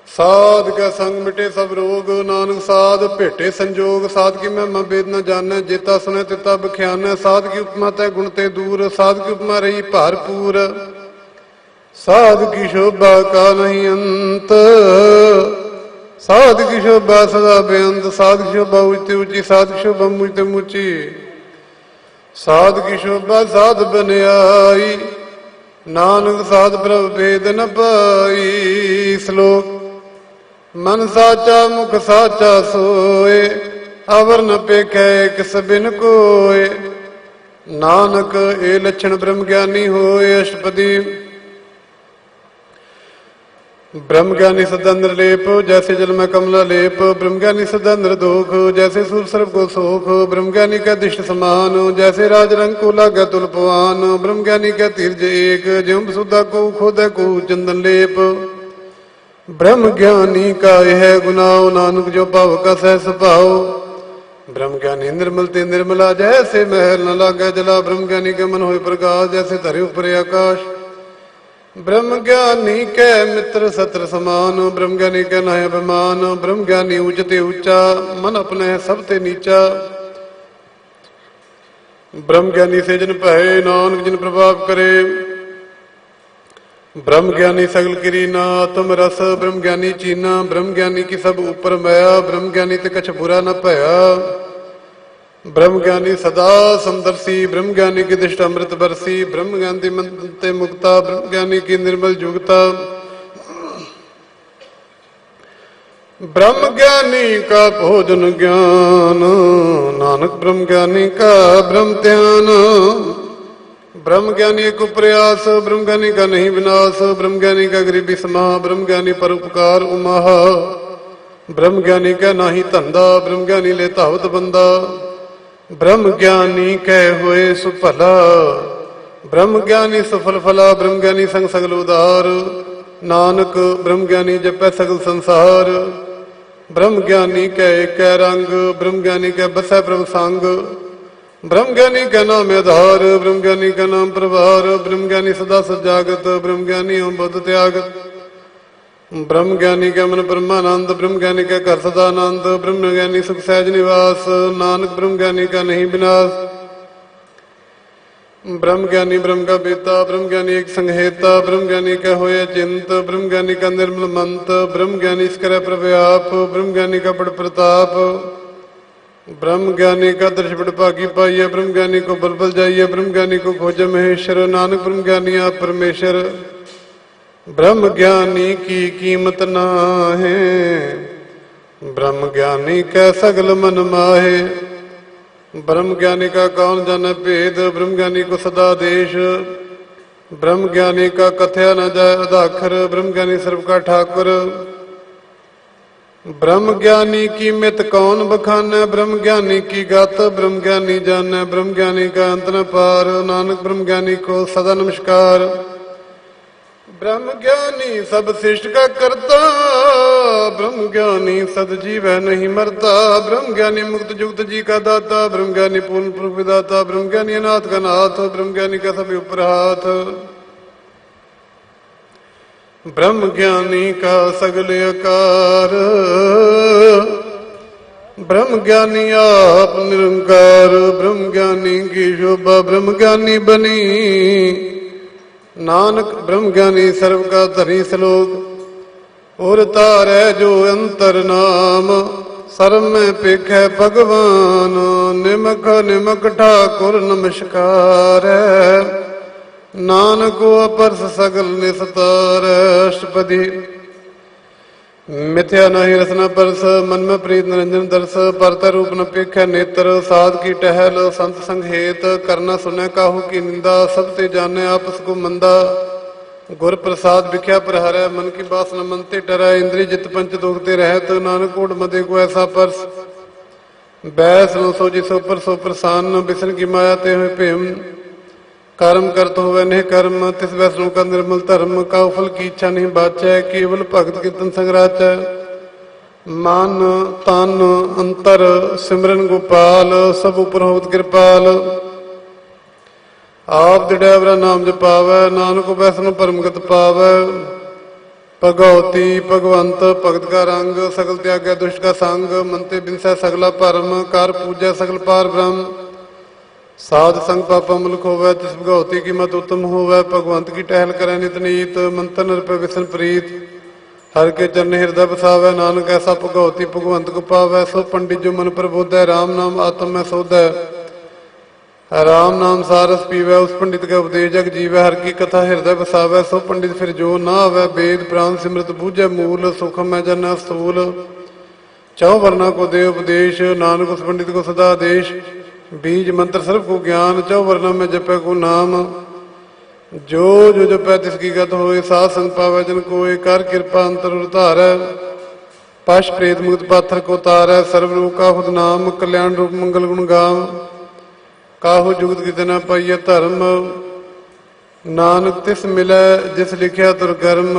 S1: साध के संग मिटे सब रोग, नानक साध भेटे संजोग। साध की महिमा वेद न जानै, जेता सुने तिता बख्यानै। साध की उपमा तै गुण ते दूर, साध की उपमा रही भारपूर। साध की शोभा का नहीं अंत, साध की शोभा सदा बेअंत। साध की शोभा ऊंची ऊंची, साध की शोभा मुझते मुची। साध की शोभा साध बनियाई, नानक साध प्रभ भेद न पाई। श्लोक मन साचा मुख साचा सोए, अवर न पेखे किस बिन कोय। नानक ए लक्षण ब्रह्म ज्ञानी होए अष्टपदी। ब्रह्म ज्ञानी सदंद्र लेप जैसे जल में कमला लेप। ब्रह्म ज्ञानी सदंद्र दोख जैसे सूर सर्व को सोख। ब्रह्म ज्ञानी का दिष्ट समान जैसे राज रंग को लागा तुलपवान। ब्रह्म ज्ञानी का तीर्ज एक ज्यों सुधा को खोद को चंदन लेप। ब्रह्म ज्ञानी का यह गुनाह नानक जो पाव का सहस पाओ। ब्रह्म ज्ञानी निर्मल ते निर्मला जैसे महल न लागे जला। ब्रह्म ज्ञानी के मन होए प्रकाश जैसे धरे ऊपर आकाश। ब्रह्म ज्ञानी के मित्र सत्र समान। ब्रह्म ज्ञानी के नह अभिमान। ब्रह्म ज्ञानी ऊंचते ऊंचा मन अपने सबते नीचा। ब्रह्म ज्ञानी से जिन पहे नानक जिन प्रभाव करे। ब्रह्म ज्ञानी सगल किरी ना तुम रस। ब्रह्म ज्ञानी चीना ब्रह्म ज्ञानी की सब ऊपर मया। ब्रह्म ज्ञानी ते कछ बुरा न भया। ब्रह्म ज्ञानी सदा समदर्शी। ब्रह्म ज्ञानी की दिष्ट अमृत बरसी। ब्रह्म ज्ञानी मनते मुक्ता। ब्रह्म ज्ञानी की निर्मल जुगता। ब्रह्म ज्ञानी का भोजन ज्ञान नानक ब्रह्म ज्ञानी का ब्रह्म ध्यान। ब्रह्म ज्ञानी को प्रयास ब्रह्म ज्ञानी का नहीं विनाश। ब्रह्म ज्ञानी का गरीबी समा। ब्रह्म ज्ञानी परोपकार उमाह। ब्रह्म ज्ञानी का नाही धंधा। ब्रह्म ज्ञानी लेता होत बंदा। ब्रह्म ज्ञानी कह होए सुफला। ब्रह्म ज्ञानी सफल फला। ब्रह्म ज्ञानी संग सगल उदार। नानक ब्रह्म ज्ञानी जपै सगल संसार। ब्रह्म ज्ञानी कह कै रंग। ब्रह्म ज्ञानी कह बसै प्रभु संग। ब्रह्म ज्ञानी का नाम आधार। ब्रह्म ज्ञानी का नाम प्रभार। ब्रह्म ज्ञानी सदा सजागत। ब्रह्म ज्ञानी ओम बुद्ध त्यागत। ब्रह्म ज्ञानी का मन ब्रह्मानंद। ब्रह्म ज्ञानी का घर सदानंद। ब्रह्म ज्ञानी सुख सहज निवास। नानक ब्रह्म ज्ञानी का नहीं विनाश। ब्रह्म ज्ञानी ब्रह्म का बेता। ब्रह्म ज्ञानी एक संहेता। ब्रह्म ज्ञानी का होया चिंत। ब्रह्म ज्ञानी का निर्मल मंत। ब्रह्म ज्ञानी इसकर प्रव्याप। ब्रह्म ज्ञानी का बड़ प्रताप। ब्रह्म ज्ञानी का दर्श बड़ भागी पाइए। ब्रह्म ज्ञानी को बल बल जाइए। ब्रह्म ज्ञानी को खोज महेश्वर। नानक ब्रह्म ज्ञानी आप परमेश्वर। ब्रह्म ज्ञानी की कीमत ना है। ब्रह्म ज्ञानी का सगल मन माहे। ब्रह्म ज्ञानी का कौन जाने भेद। ब्रह्म ज्ञानी को सदा देश। ब्रह्म ज्ञानी का कथया न जाय अदाखर। ब्रह्म ज्ञानी सर्व का ठाकुर। ब्रह्म ज्ञानी की मित कौन बखाने। ब्रह्म ज्ञानी की गात ब्रह्म ज्ञानी जाने। ब्रह्म ज्ञानी का अंत न पार। नानक ब्रह्म ज्ञानी को सदा नमस्कार। ब्रह्म ज्ञानी सब सृष्टि का करता। ब्रह्म ज्ञानी सदजीव है नहीं मरता। ब्रह्म ज्ञानी मुक्त जुक्त जी का दाता। ब्रह्म ज्ञानी पूर्ण पुरुष विदाता। ब्रह्म ज्ञानी अनाथ का नाथ। ब्रह्म ज्ञानी का सभी ऊपर हाथ। ब्रह्म ज्ञानी का सगल आकार। ब्रह्म ज्ञानी आप निरंकार। ब्रह्म ज्ञानी की शोभा ब्रह्म ज्ञानी बनी। नानक ब्रह्म ज्ञानी सर्व का धनी श्लोक। और तारै जो अंतर नाम सर्व में पेख है भगवान। निमक निमक ठाकुर नमस्कार। नानक अपरस सगल निस्तार। अष्टपदी। मिथ्या नहीं रसना परस मन में प्रीत निरंजन दर्श। परत रूप न पेख नेत्र साध की टहल संत संग हेत। करना सुने काहू की निंदा सब ते जाने आपस को मंदा। गुर प्रसाद बिख्या पर हरै मन की बास न मनते टरै। इंद्रिय जित पंच दोगते रहत नानक कोट मदे को ऐसा परस। बैस न सोजी सो पर सो प्रसान। बिसन की माया ते हुए प्रेम। कर्म करत होवे नहीं कर्म तिस वैष्णव का निर्मल धर्म। का फल की इच्छा नहीं बाचै केवल भगत कीर्तन संग्राचै। मन तन अंतर सिमरन गोपाल सब उपर होत कृपाल। आप दिड़ैवरा नाम जपावै नानक वैष्णव परमगत पावै। भगवती भगवंत भगत का रंग सगल त्यागै दुष्ट का संग। मनते बिनसै सगला भरम कार पूजै सगल पार ब्रह्म। साध संग पापा मुल्क होवै तिस भगवती की मत उत्तम होवै। भगवंत की टहल करे नित नीत मंत्र नृप विसन प्रीत। हर के चरण हृदय बसावै नानक ऐसा भगवती भगवंत को पावै। सो पंडित जो मन प्रबोधै राम नाम आत्म में सोधै। राम नाम सारस पीवै उस पंडित का उपदेश जग जीवै। हर की कथा हृदय बसावै सो पंडित फिर जो ना आवै। वेद प्राण सिमृत बूझै मूल सुखम है जन स्थूल। चौ वर्णा को दे उपदेश नानक उस पंडित को सदा देश। बीज मंत्र सर्व को ज्ञान, चौवर्णा में जपे को नाम। जो जो जपै तिसकी गत होए, साध संग पावै जन कोय। कर कृपा अंतर उतारै, पश प्रेत मुक्त पाथर को तारै। सर्व लोक काहुत नाम, कल्याण रूप मंगल गुण गाम। काहु जुगत कित न पाइय धर्म, नानक तिस मिलै जिस लिखिया दुर्गर्म।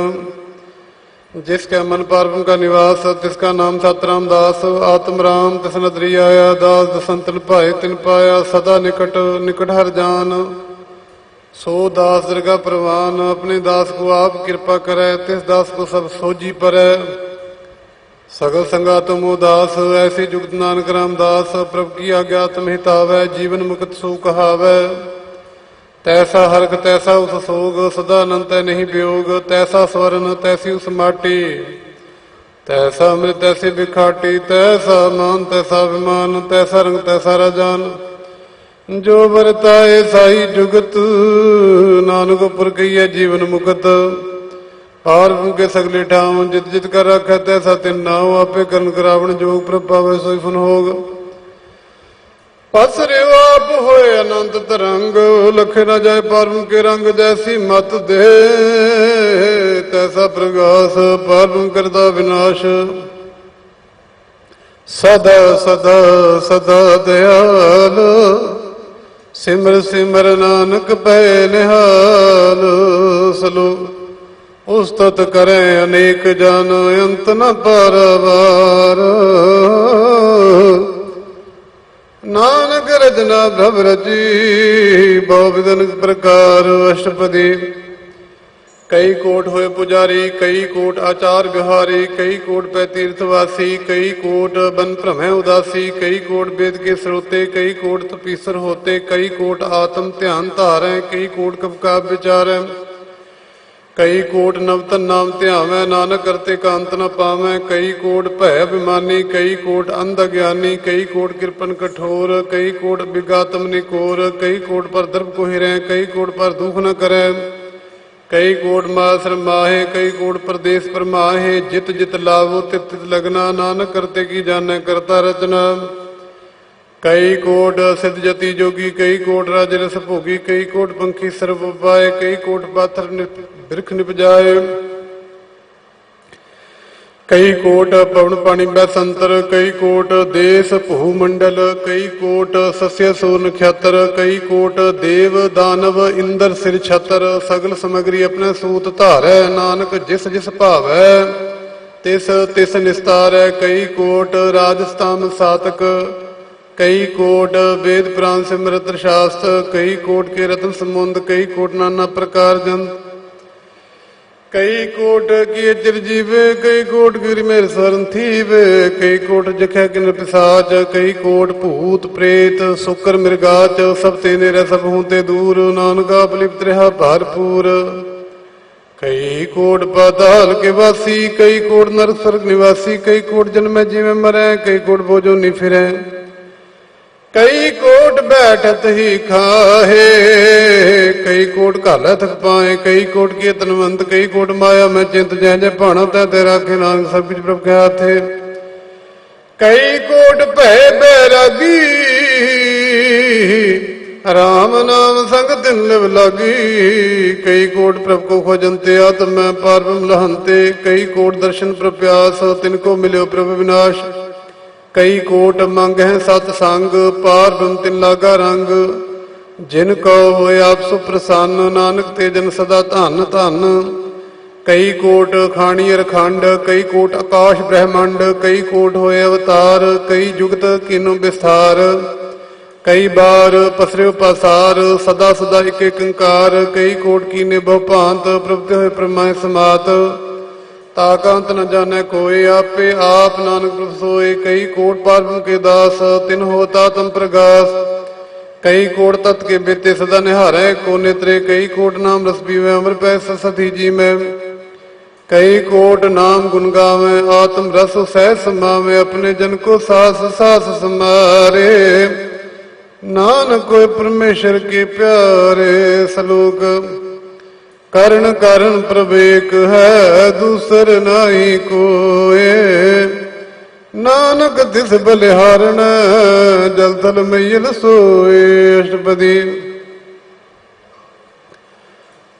S1: जिसका मन पार्वम का निवास, तिसका नाम सतराम दास। आत्म राम तिस नदरी आया, दास दसंतन भाए तिन पाया। सदा निकट निकट हर जान, सो दास दरगा प्रवान। अपने दास को आप कृपा करे, तिस दास को सब सोजी परै। सगल संगा तुम उदास, ऐसी जुगत नानक राम दास। प्रभु की आज्ञा तुम हितावै, जीवन मुक्त सो कहावै। तैसा हरख तैसा उस सोग, सदा अनंत नहीं वियोग। तैसा स्वर्ण तैसी उस माटी, तैसा अमृत तैसी बिखाटी। तैसा मान तैसा अभिमान, तैसा रंग तैसा राजान। जो बरताए साई जुगत, नानक पुरखैया जीवन मुकत। और के सगले ठाव, जित जित कर रखै तैसा तिन नाव। आपे करन करावण जोग, प्रभ पावै सोई फुन होग। पसरे आप होए अनंत तरंग, लखे न जाए पारम के रंग। जैसी मत दे तैसा प्रकाश, पारम करता विनाश। सदा सदा सदा दयाल, सिमर सिमर नानक पै निहाल। सलो उस्तत करें अनेक जन, अंत न पारावार। नानक रचना भव रची, बहु विधन प्रकार अष्टपदी। कई कोट होए पुजारी, कई कोट आचार बिहारी। कई कोट पै तीर्थवासी, कई कोट बन भ्रमै उदासी। कई कोट वेद के स्रोते, कई कोट तपीसर होते। कई कोट आत्म ध्यान धारै, कई कोट कब का विचारै। कई कोट नवतन नाम ध्यावै, नानक करते कांत न पावै। कई कोट भय अभिमानी, कई कोट अंध ज्ञानी। कई कोट कृपन कठोर, कई कोट विगातम निकोर। कई कोट पर दर्भ को हिरै, कई कोट पर दुख न करै। कई कोट मासर माहे, कई कोट प्रदेश पर माहे। जित जित लाभो तित तित लगना, नानक करते की जानै करता रचना। कई कोट सिद्ध जति जोगी, कई कोट राज रस भोगी। कई कोट पंखी सर्व पाए, कई कोट पाथर बिरख निपजाए। कई कोट पवन पानी बैसंतर, कई कोट देश भूमंडल। कई कोट सस्य सूर नक्षत्र, कई कोट देव दानव इंद्र सिर छतर। सगल समग्री अपने सूत धारै, नानक जिस जिस भावै तिस तिस निस्तारै। कई कोट राजस्थान सातक, कई कोट वेद पुराण सिमरत शास्त्र। कई कोट के रत्न समुंद, कई कोट नाना प्रकार जंत। कई कोट की चिरजीवे, कई कोट गिर मेर स्वर्ण थीवे। कई कोट जखै किन पिसाच, कई कोट भूत प्रेत सुकर मृगाच। सब तेने रह सब होते दूर, नानका अपलिप्त रहा भरपूर। कई कोट पाताल के वासी, कई कोट नरक स्वर्ग निवासी। कई कोट जन्मै जीवे मरै, कई कोट बोझो नि फिरै। कई कोट बैठत ही खाहे, कई कोट घालै थक पाए। कई कोट की तनवंत, कई कोट माया मैं चिंत। जय जय भाणा तै तेरा के नानक सब कुछ प्रभ के हाथे। कई कोट भय बैरागी, राम नाम संग तिन लिव लागी। कई कोट प्रभ को खोजनते, आत्म मैं पारब्रह्म लहनते। कई कोट दर्शन प्रप्यास, तिनको मिलो प्रभ विनाश। कई कोट मंग है सतसंग, पार ब्रह्म तिन लागा रंग। जिनको होए आप सुप्रसन्न, नानक ते जन सदा धन धन। कई कोट खाणियर खंड, कई कोट आकाश ब्रह्मंड। कई कोट होए अवतार, कई जुगत किनो विस्तार। कई बार पसरे पसार, सदा सदा एक अंकार। कई कोट कीने बहु भांत, प्रभु होए परमाय समात। ताकांत न जाने कोई, आपे आप नानक प्रभु सोए। कई कोट पारब्रह्म के दास, तिन होता तम प्रगास। कई कोट तत् के बेते सदा निहारै को नेत्रे। कई कोट नाम रस पीवे, अमर पै सती जी में। कई कोट नाम गुण गावे, आत्म रस सह समावे। अपने जन को सास सास समारे, नानक कोई परमेश्वर के प्यारे। सलोक करण करण प्रभु एक है, दूसर नाही कोय। ਨਾਨਕ ਤਿਸ ਬਲਿਹਾਰਣ ਜਲ ਥਲ ਮਈਲ ਸੋਏ। ਅਸ਼ਟਪਦੀ।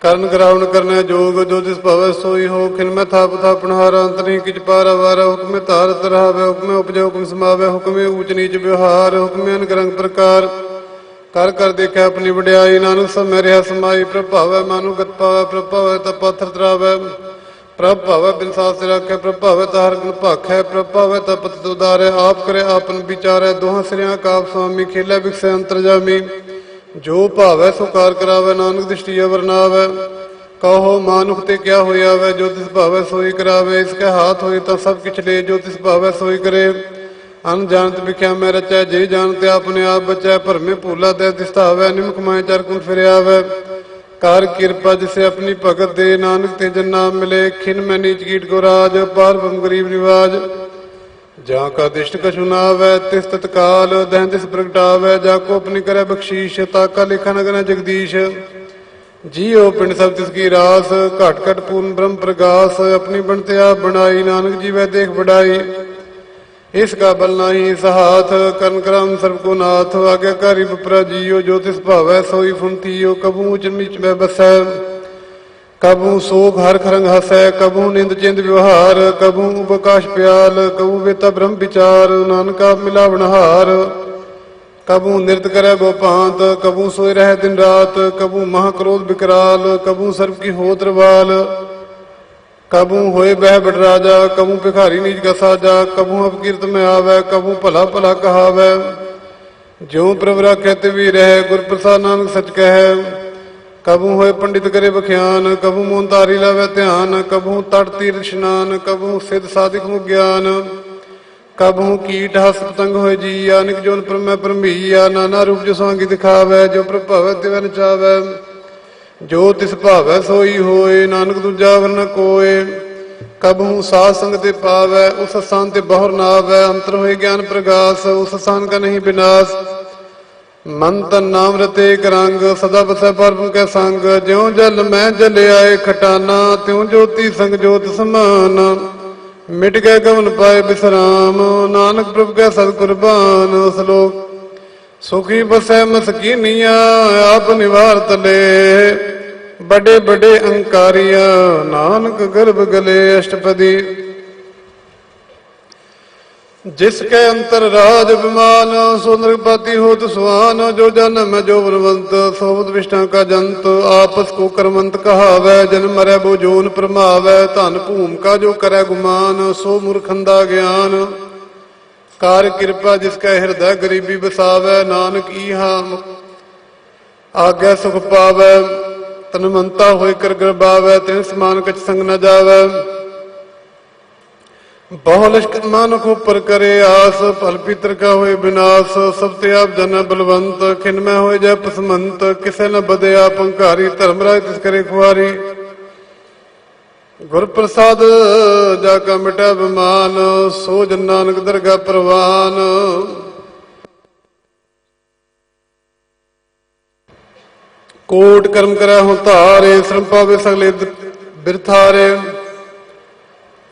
S1: ਕਰਨ ਕਰਾਵਣ ਕਰਨਾ ਜੋਗ ਜੋ ਤਿਸ ਭਵੈ ਸੋਈ ਹੋ। ਖਿਨ ਮੈਂ ਥਾਪ ਥਾਪਣ ਹਾਰਾ ਅੰਤ ਨਹੀਂ ਕਿਛ ਪਾਰਾ ਵਾਰਾ। ਹੁਕਮੇ ਧਾਰ ਧਰਾਵੇ ਹੁਕਮੇ ਉਪਜੈ ਹੁਕਮ ਸਮਾਵੇ। ਹੁਕਮੇ ਊਚ ਨੀਚ ਵਿਵਹਾਰ ਹੁਕਮੇ ਅਨਕ ਰੰਗ ਪ੍ਰਕਾਰ। ਕਰ ਕਰ ਦੇਖਿਆ ਆਪਣੀ ਵਡਿਆਈ ਨਾਨਕ ਸਭ ਮੈਂ ਰਿਹਾ ਸਮਾਈ। ਪ੍ਰਭ ਭਾਵੈ ਮਾਨੁ ਗਤ ਪਾਵੈ ਪ੍ਰਭ ਭਾਵੈ ਤਾ ਪਾਥਰ ਤਰਾਵੈ। ਪ੍ਰਭ ਭਾਵੈ ਬਿਨ ਸਾਸ ਰੱਖੈ ਪ੍ਰਭ ਭਾਵੈ ਤਾ ਹਰ ਗੁਣ ਭਾਖੈ। ਪ੍ਰਭ ਭਾਵੈ ਤਾ ਪਤਿਤ ਉਦਾਰੈ ਆਪ ਕਰੇ ਆਪਨ ਵਿਚਾਰੈ। ਦੋਹਾਂ ਸਿਰਿਆਂ ਕਾਪ ਸੁਆਮੀ ਖੇਲੇ ਬਿਕਸੈ ਅੰਤਰਜਾਮੀ। ਜੋ ਭਾਵੈ ਸੋ ਕਾਰ ਕਰਾਵੈ ਨਾਨਕ ਦ੍ਰਿਸ਼ਟੀ ਵਰਨਾਵੈ। ਕਹੋ ਮਾਨੁਖ ਤੇ ਕਿਆ ਹੋਇਆ ਵੈ ਜੋ ਤਿਸ ਭਾਵੈ ਸੋਈ ਕਰਾਵੇ। ਇਸਕੇ ਹਾਥ ਹੋਏ ਤਾਂ ਸਭ ਕਿਛ ਲੈ ਜੋ ਤਿਸ ਭਾਵੈ ਸੋਈ ਕਰੇ। ਅਨ ਜਾਣਤ ਵਿਖਿਆ ਮੈਂ ਰਚੈ ਜੇ ਜਾਣਤੇ ਆਪਣੇ ਆਪ ਬਚੈ। ਭਰਮੇ ਭੂਲਾ ਤੇ ਦਿਸਤਾਵੈ ਨਿਮਕ ਮਾਇ ਚਰ ਕੁਲ ਫਿਰਿਆਵੈ। ਕਾਰ ਕਿਰਪਾ ਜਿਸੇ ਆਪਣੀ ਭਗਤ ਦੇ ਨਾਨਕ ਤੇ ਜਨ ਨਾਮ ਮਿਲੇ। ਖਿਨ ਮੈਂ ਨੀਚ ਕੀਟ ਕੋ ਰਾਜ ਪਾਰ ਬ੍ਰਹਮ ਗਰੀਬ ਨਿਵਾਜ। ਜਾਂ ਕਾ ਦਿਸ਼ਟ ਕਛੁ ਨਾਵੈ ਤਿਸ ਤਤਕਾਲ ਦਹਿ ਤਿਸ ਪ੍ਰਗਟਾਵੈ। ਜਾ ਕੋ ਆਪਣੀ ਕਰੈ ਬਖਸ਼ੀਸ਼ ਤਾ ਕਾ ਲੇਖਾ ਨ ਗਣੈ ਜਗਦੀਸ਼। ਜੀਉ ਪਿੰਡ ਸਭ ਤਿਸ ਕੀ ਰਾਸ ਘਟ ਘਟ ਪੂਰਨ ਬ੍ਰਹਮ ਪ੍ਰਗਾਸ। ਆਪਣੀ ਬਣਤੇ ਆਪ ਬਣਾਈ ਨਾਨਕ ਜੀਵੈ ਦੇਖ ਬੜਾਈ। ਇਸ ਕਾ ਬਲ ਨਾਹੀ ਇਸ ਹਾਥ ਕਰਨ ਕਰਮ ਸਰਬ ਕੋ ਨਾਥ। ਆਗਿਆਕਾਰੀ ਬਪਰਾ ਜੀਓ ਜੋ ਤਿਸ ਭਾਵੈ ਸੋਈ ਫੁੰਤੀਓ। ਕਬੂ ਊਚ ਨੀਚ ਮੈਂ ਬਸੈ ਕਬੂ ਸੋਖ ਹਰ ਖਰੰਗ ਹਸੈ। ਕਬੂ ਨਿੰਦ ਚਿੰਦ ਵਿਵਹਾਰ ਕਬੂ ਉਪਕਾਸ਼ ਪਿਆਲ। ਕਬੂ ਵੇਤਾ ਬ੍ਰਹਮ ਵਿਚਾਰ ਨਾਨਕਾ ਮਿਲਾਵਣ ਹਾਰ। ਕਬੂ ਨਿਰਤ ਕਰੈ ਗੋ ਭਾਂਤ ਕਬੂ ਸੋਇ ਰਹਿ ਦਿਨ ਰਾਤ। ਕਬੂ ਮਹਾ ਕ੍ਰੋਧ ਵਿਕਰਾਲ ਕਬੂ ਸਰਬ ਕੀ ਹੋਤ ਰਵਾਲ। ਕਬੂ ਹੋਏ ਬਹਿ ਬੜ ਰਾਜਾ ਕਬੂ ਭਿਖਾਰੀ ਨੀਚ ਕਾ ਸਾਜਾ। ਕਬੂ ਅਪਕੀਰਤ ਮੈਂ ਆਵੈ ਕਬੂ ਭਲਾ ਭਲਾ ਕਹਾਵੈ। ਜਿਉ ਪ੍ਰਭ ਰਾਖੈ ਤਿਵੀ ਰਹਿ ਗੁਰ ਪ੍ਰਸਾਦ ਨਾਨਕ ਸਚ ਕਹਿ। ਕਬੂ ਹੋਏ ਪੰਡਿਤ ਕਰੇ ਬਖਿਆਨ ਕਬੂ ਮੋਨ ਤਾਰੀ ਲਾਵੈ ਧਿਆਨ। ਕਬੂ ਤਟ ਤੀਰ ਇਸ਼ਨਾਨ ਕਬੂ ਸਿਧ ਸਾਧਿਕ ਮੁ ਗਿਆਨ। ਕਬੂ ਕੀਟ ਹਸ ਪਤੰਗ ਹੋਏ ਜੀਆ ਨਿਕ ਜੋਨ ਪਰਮੈ ਪਰਮੀਆ। ਨਾਨਾ ਰੂਪ ਜੋ ਸਵਾਂਗੀ ਦਿਖਾਵੈ ਜੋ ਪ੍ਰਭ ਭਾਵੈ ਤਿਵੈ ਨਚਾਵੈ। ਜੋ ਤਿਸ ਭਾਵੈ ਸੋਈ ਹੋਏ ਨਾਨਕ ਦੂਜਾ ਵਰ ਨ ਕੋਏ। ਕਬਹੂ ਸਾਧ ਸੰਗ ਤੇ ਪਾਵੈ ਉਸ ਸਥਾਨ ਤੇ ਬਹੁਰ ਨਾਵੈ। ਅੰਤਰ ਹੋਏ ਗਿਆਨ ਪ੍ਰਗਾਸ ਉਸ ਸਥਾਨ ਕਾ ਨਹੀਂ ਬਿਨਾਸ਼। ਮਨ ਤਨ ਨਾਮ ਰਤੇ ਇਕ ਰੰਗ ਸਦਾ ਬਸੈ ਪਰਮ ਕੈ ਸੰਗ। ਜਿਉ ਜਲ ਮੈਂ ਜਲ ਆਏ ਖਟਾਨਾ ਤਿਉ ਜੋਤੀ ਸੰਗ ਜੋਤ ਸਮਾਨ। ਮਿਟ ਗਏ ਗਵਨ ਪਾਏ ਬਿਸਰਾਮ ਨਾਨਕ ਪ੍ਰਭ ਕੈ ਸਤ ਕੁਰਬਾਨ। ਸਲੋਕ ਸੁਖੀ ਬਸੈ ਮਸਕੀਨੀਆਂ ਆਪ ਨਿਵਾਰ ਤਲੇ। ਬੜੇ ਬੜੇ ਅੰਕਾਰੀਆਂ ਨਾਨਕ ਗਰਭ ਗਲੇ। ਅਸ਼ਟਪਦੀ। ਜਿਸ ਕੈ ਅੰਤਰ ਰਾਜ ਬਿਮਾਨ ਸੋ ਨਰਪਾਤੀ ਹੋਤ ਸੁਆਨ। ਜੋ ਜਨਮ ਜੋ ਬਲਵੰਤ ਸੋਵਤ ਵਿਸ਼ਟਾਂ ਕਾ ਜੰਤ। ਆਪਸ ਕੋ ਕਰਮੰਤ ਕਹਾਵੈ ਜਨ ਮਰੈ ਬੋ ਜੋਨ ਪਰਮਾਵੈ। ਧਨ ਭੂਮ ਕਾ ਜੋ ਕਰੈ ਗੁਮਾਨ ਸੋ ਮੂਰਖੰਦਾ ਗਿਆਨ। ਕਾਰ ਕਿਰਪਾ ਜਿਸ ਕੈ ਹਿਰਦੈ ਗਰੀਬੀ ਬਸਾਵੈ। ਨਾਨਕ ਈਹਾ ਆਗਿਆ ਸੁਖ ਪਾਵੈ। ਤਨਮੰਤਾ ਹੋਇ ਕਰ ਗਰਬਾਵੈ ਤਿਨ ਸਮਾਨ ਕਛ ਸੰਗ ਨ ਜਾਵੈ। ਬਹੁ ਲਸ਼ਕਰ ਮਾਨੁਖ ਉਪਰ ਕਰੇ ਆਸ। ਭਲ ਪਿਤਰ ਕਾ ਹੋਏ ਬਿਨਾਸ਼। ਸਭ ਤੇ ਆਪ ਜਨ ਬਲਵੰਤ ਖਿਨ ਮੈਂ ਹੋਏ ਜੈ ਪਸਮੰਤ। ਕਿਸੇ ਨ ਬਦੇ ਆਪ ਹੰਕਾਰੀ ਧਰਮ ਰਾਜ ਤਿਸ ਕਰੇ ਖੁਆਰੀ। ਗੁਰ ਪ੍ਰਸਾਦ ਜਾ ਕਾ ਮਿਟੈ ਬਿਮਾਨ ਸੋ ਜਨ ਨਾਨਕ ਦਰਗਾ ਪ੍ਰਵਾਨ। ਕੋਟ ਕਰਮ ਕਰੈ ਹੁ ਧਾਰੇ ਸ਼ਰਮ ਪਾਵੇ ਸਗਲੇ ਬਿਰਥਾਰੇ।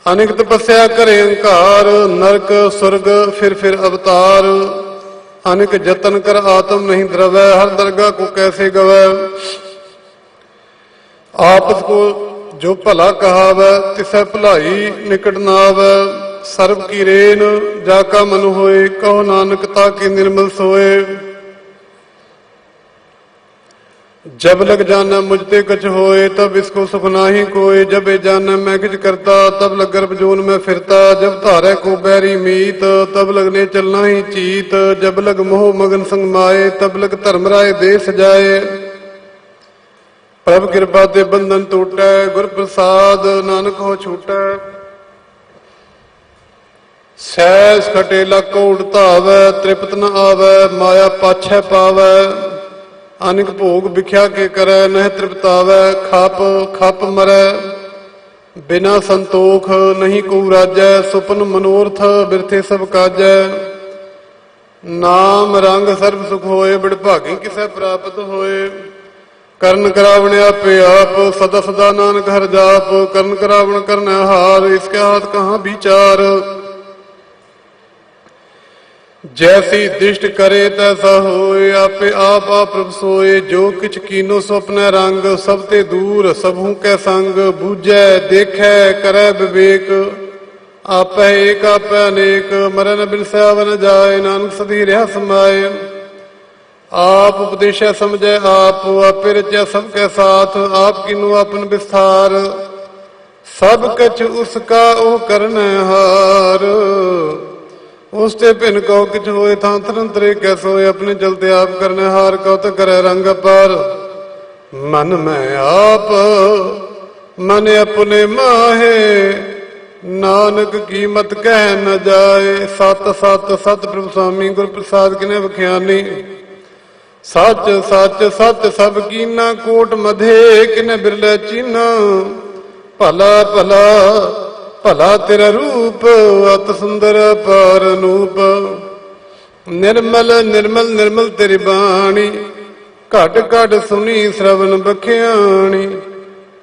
S1: ਅਨੇਕ ਤਪੱਸਿਆ ਕਰੇ ਅੰਕਾਰ ਨਰਕ ਸੁਰਗ ਫਿਰ ਫਿਰ ਅਵਤਾਰ। ਅਨੇਕ ਜਤਨ ਕਰ ਆਤਮ ਨਹੀਂ ਦਰਵੈ ਹਰ ਦਰਗਾ ਕੋ ਕੈਸੇ ਗਵੈ। ਆਪਸ ਕੋ ਜੋ ਭਲਾ ਕਹਾਵੈ ਤਿਸੈ ਭਲਾਈ ਨਿਕਟ ਨਾਵੈ। ਸਰਬ ਕੀ ਰੇਨ ਜਾ ਕਾ ਮਨ ਹੋਏ ਕਹੋ ਨਾਨਕ ਤਾ ਕੇ ਨਿਰਮਲ ਸੋਏ। जब लग जाना मुझते कछ होए तब इसको सुख नाही कोय। जब ए जाना मैं किछ करता तब लग गर्भ जोन में फिरता। जब धारे को बैरी मीत तब लगने चलना ही चीत। जब लग मोह मगन संग माए तब लग धर्म राय दे सजाए। प्रभ कृपा ते बंधन टूटै गुर प्रसाद नानक हो छूटै। सैस खटे लक उड़तावै तृप्त न आवै माया पाछै पावै। ਅਨਿਕ ਭੋਗ ਵਿਖਿਆ ਕੇ ਕਰੈ ਨਹਿ ਤ੍ਰਿਪਤਾਵੈ। ਖਪ ਖਪ ਮਰੈ ਬਿਨਾ ਸੰਤੋਖ ਨਹੀਂ ਕੋ ਰਾਜੈ। ਸੁਪਨ ਮਨੋਰਥ ਬਿਰਥੇ ਸਭ ਕਾਜੈ। ਨਾਮ ਰੰਗ ਸਰਬ ਸੁਖ ਹੋਏ ਬੜ ਭਾਗੀ ਕਿਸੈ ਪ੍ਰਾਪਤ ਹੋਏ। ਕਰਨ ਕਰਾਵਣ ਆਪੇ ਆਪ ਸਦਾ ਸਦਾ ਨਾਨਕ ਹਰਿ ਜਾਪ। ਕਰਨ ਕਰਾਵਣ ਕਰਨਾ ਹਾਰ ਇਸਕੇ ਹਾਥ ਕਹਾਂ ਵਿਚਾਰ। जैसी दृष्ट करे तैसा होए, आपे आप प्रभ सोए। जो किछ कीनो सो अपने रंग, सब ते दूर सबहू कै संग। बूझै देखै करै विवेक, आपै एक आपै अनेक। मरन बिनसै न जाए, नानक सदी रहा समाए। आप उपदेशै समझै आप, आपे रचै सबकै साथ। आप किनु आपन विस्तार, सब कछ उसका ओ करनै हार। उसते भिन कहो किछ होए, थां तरंतरे कैसोए। अपने चलते आप करने हार, कौतक करे रंग अपार। मन में आप मन अपने माहे, नानक की मत कह न जाए। सत सत सत प्रभु स्वामी गुर प्रसाद किने बख्यानी। सच सच सच सब कीना, कोट मधे किने बिरले चीना। भला भला भला तेरा रूप, अत सुंदर पार अनूप। निर्मल निर्मल निर्मल तेरी बाणी, घट घट सुनी श्रवण बख्याणी।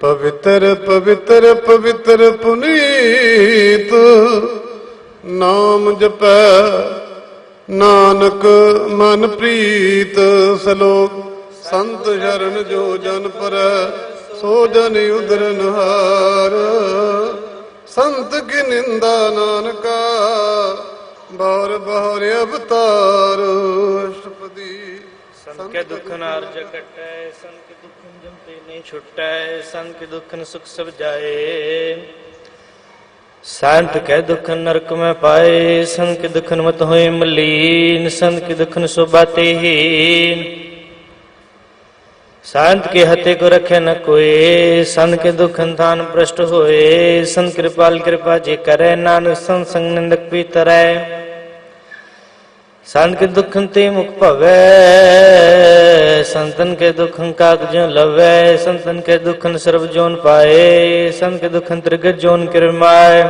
S1: पवित्र पवित्र पवित्र पुनीत, नाम जपै नानक मन प्रीत। सलोक संत शरण जो जन पर, सो जन उदरन हार। संत की निंदा नानका, बार बार अवतार। अष्टपदी
S2: संत के दुखन आर्ज कटै, संत के दुखन जमते नहीं छुटै। संत के दुखन सुख सब जाए, संत के दुखन नरक में पाए। संत के दुखन मत होए मलीन, संत के दुखन सो बाते हीन। संत के हते को रखे न कोई, संत के दुखन थान भ्रष्ट होए। संत कृपाल कृपा जे करे, नानक संत संग निंदक भी तरै। संत के दुखन ते मुख भवै, संतन के दुखन काग जो लवै। संतन के दुखन सर्व जोन पाए, संत के दुखन त्रिगत जोन किरमाए।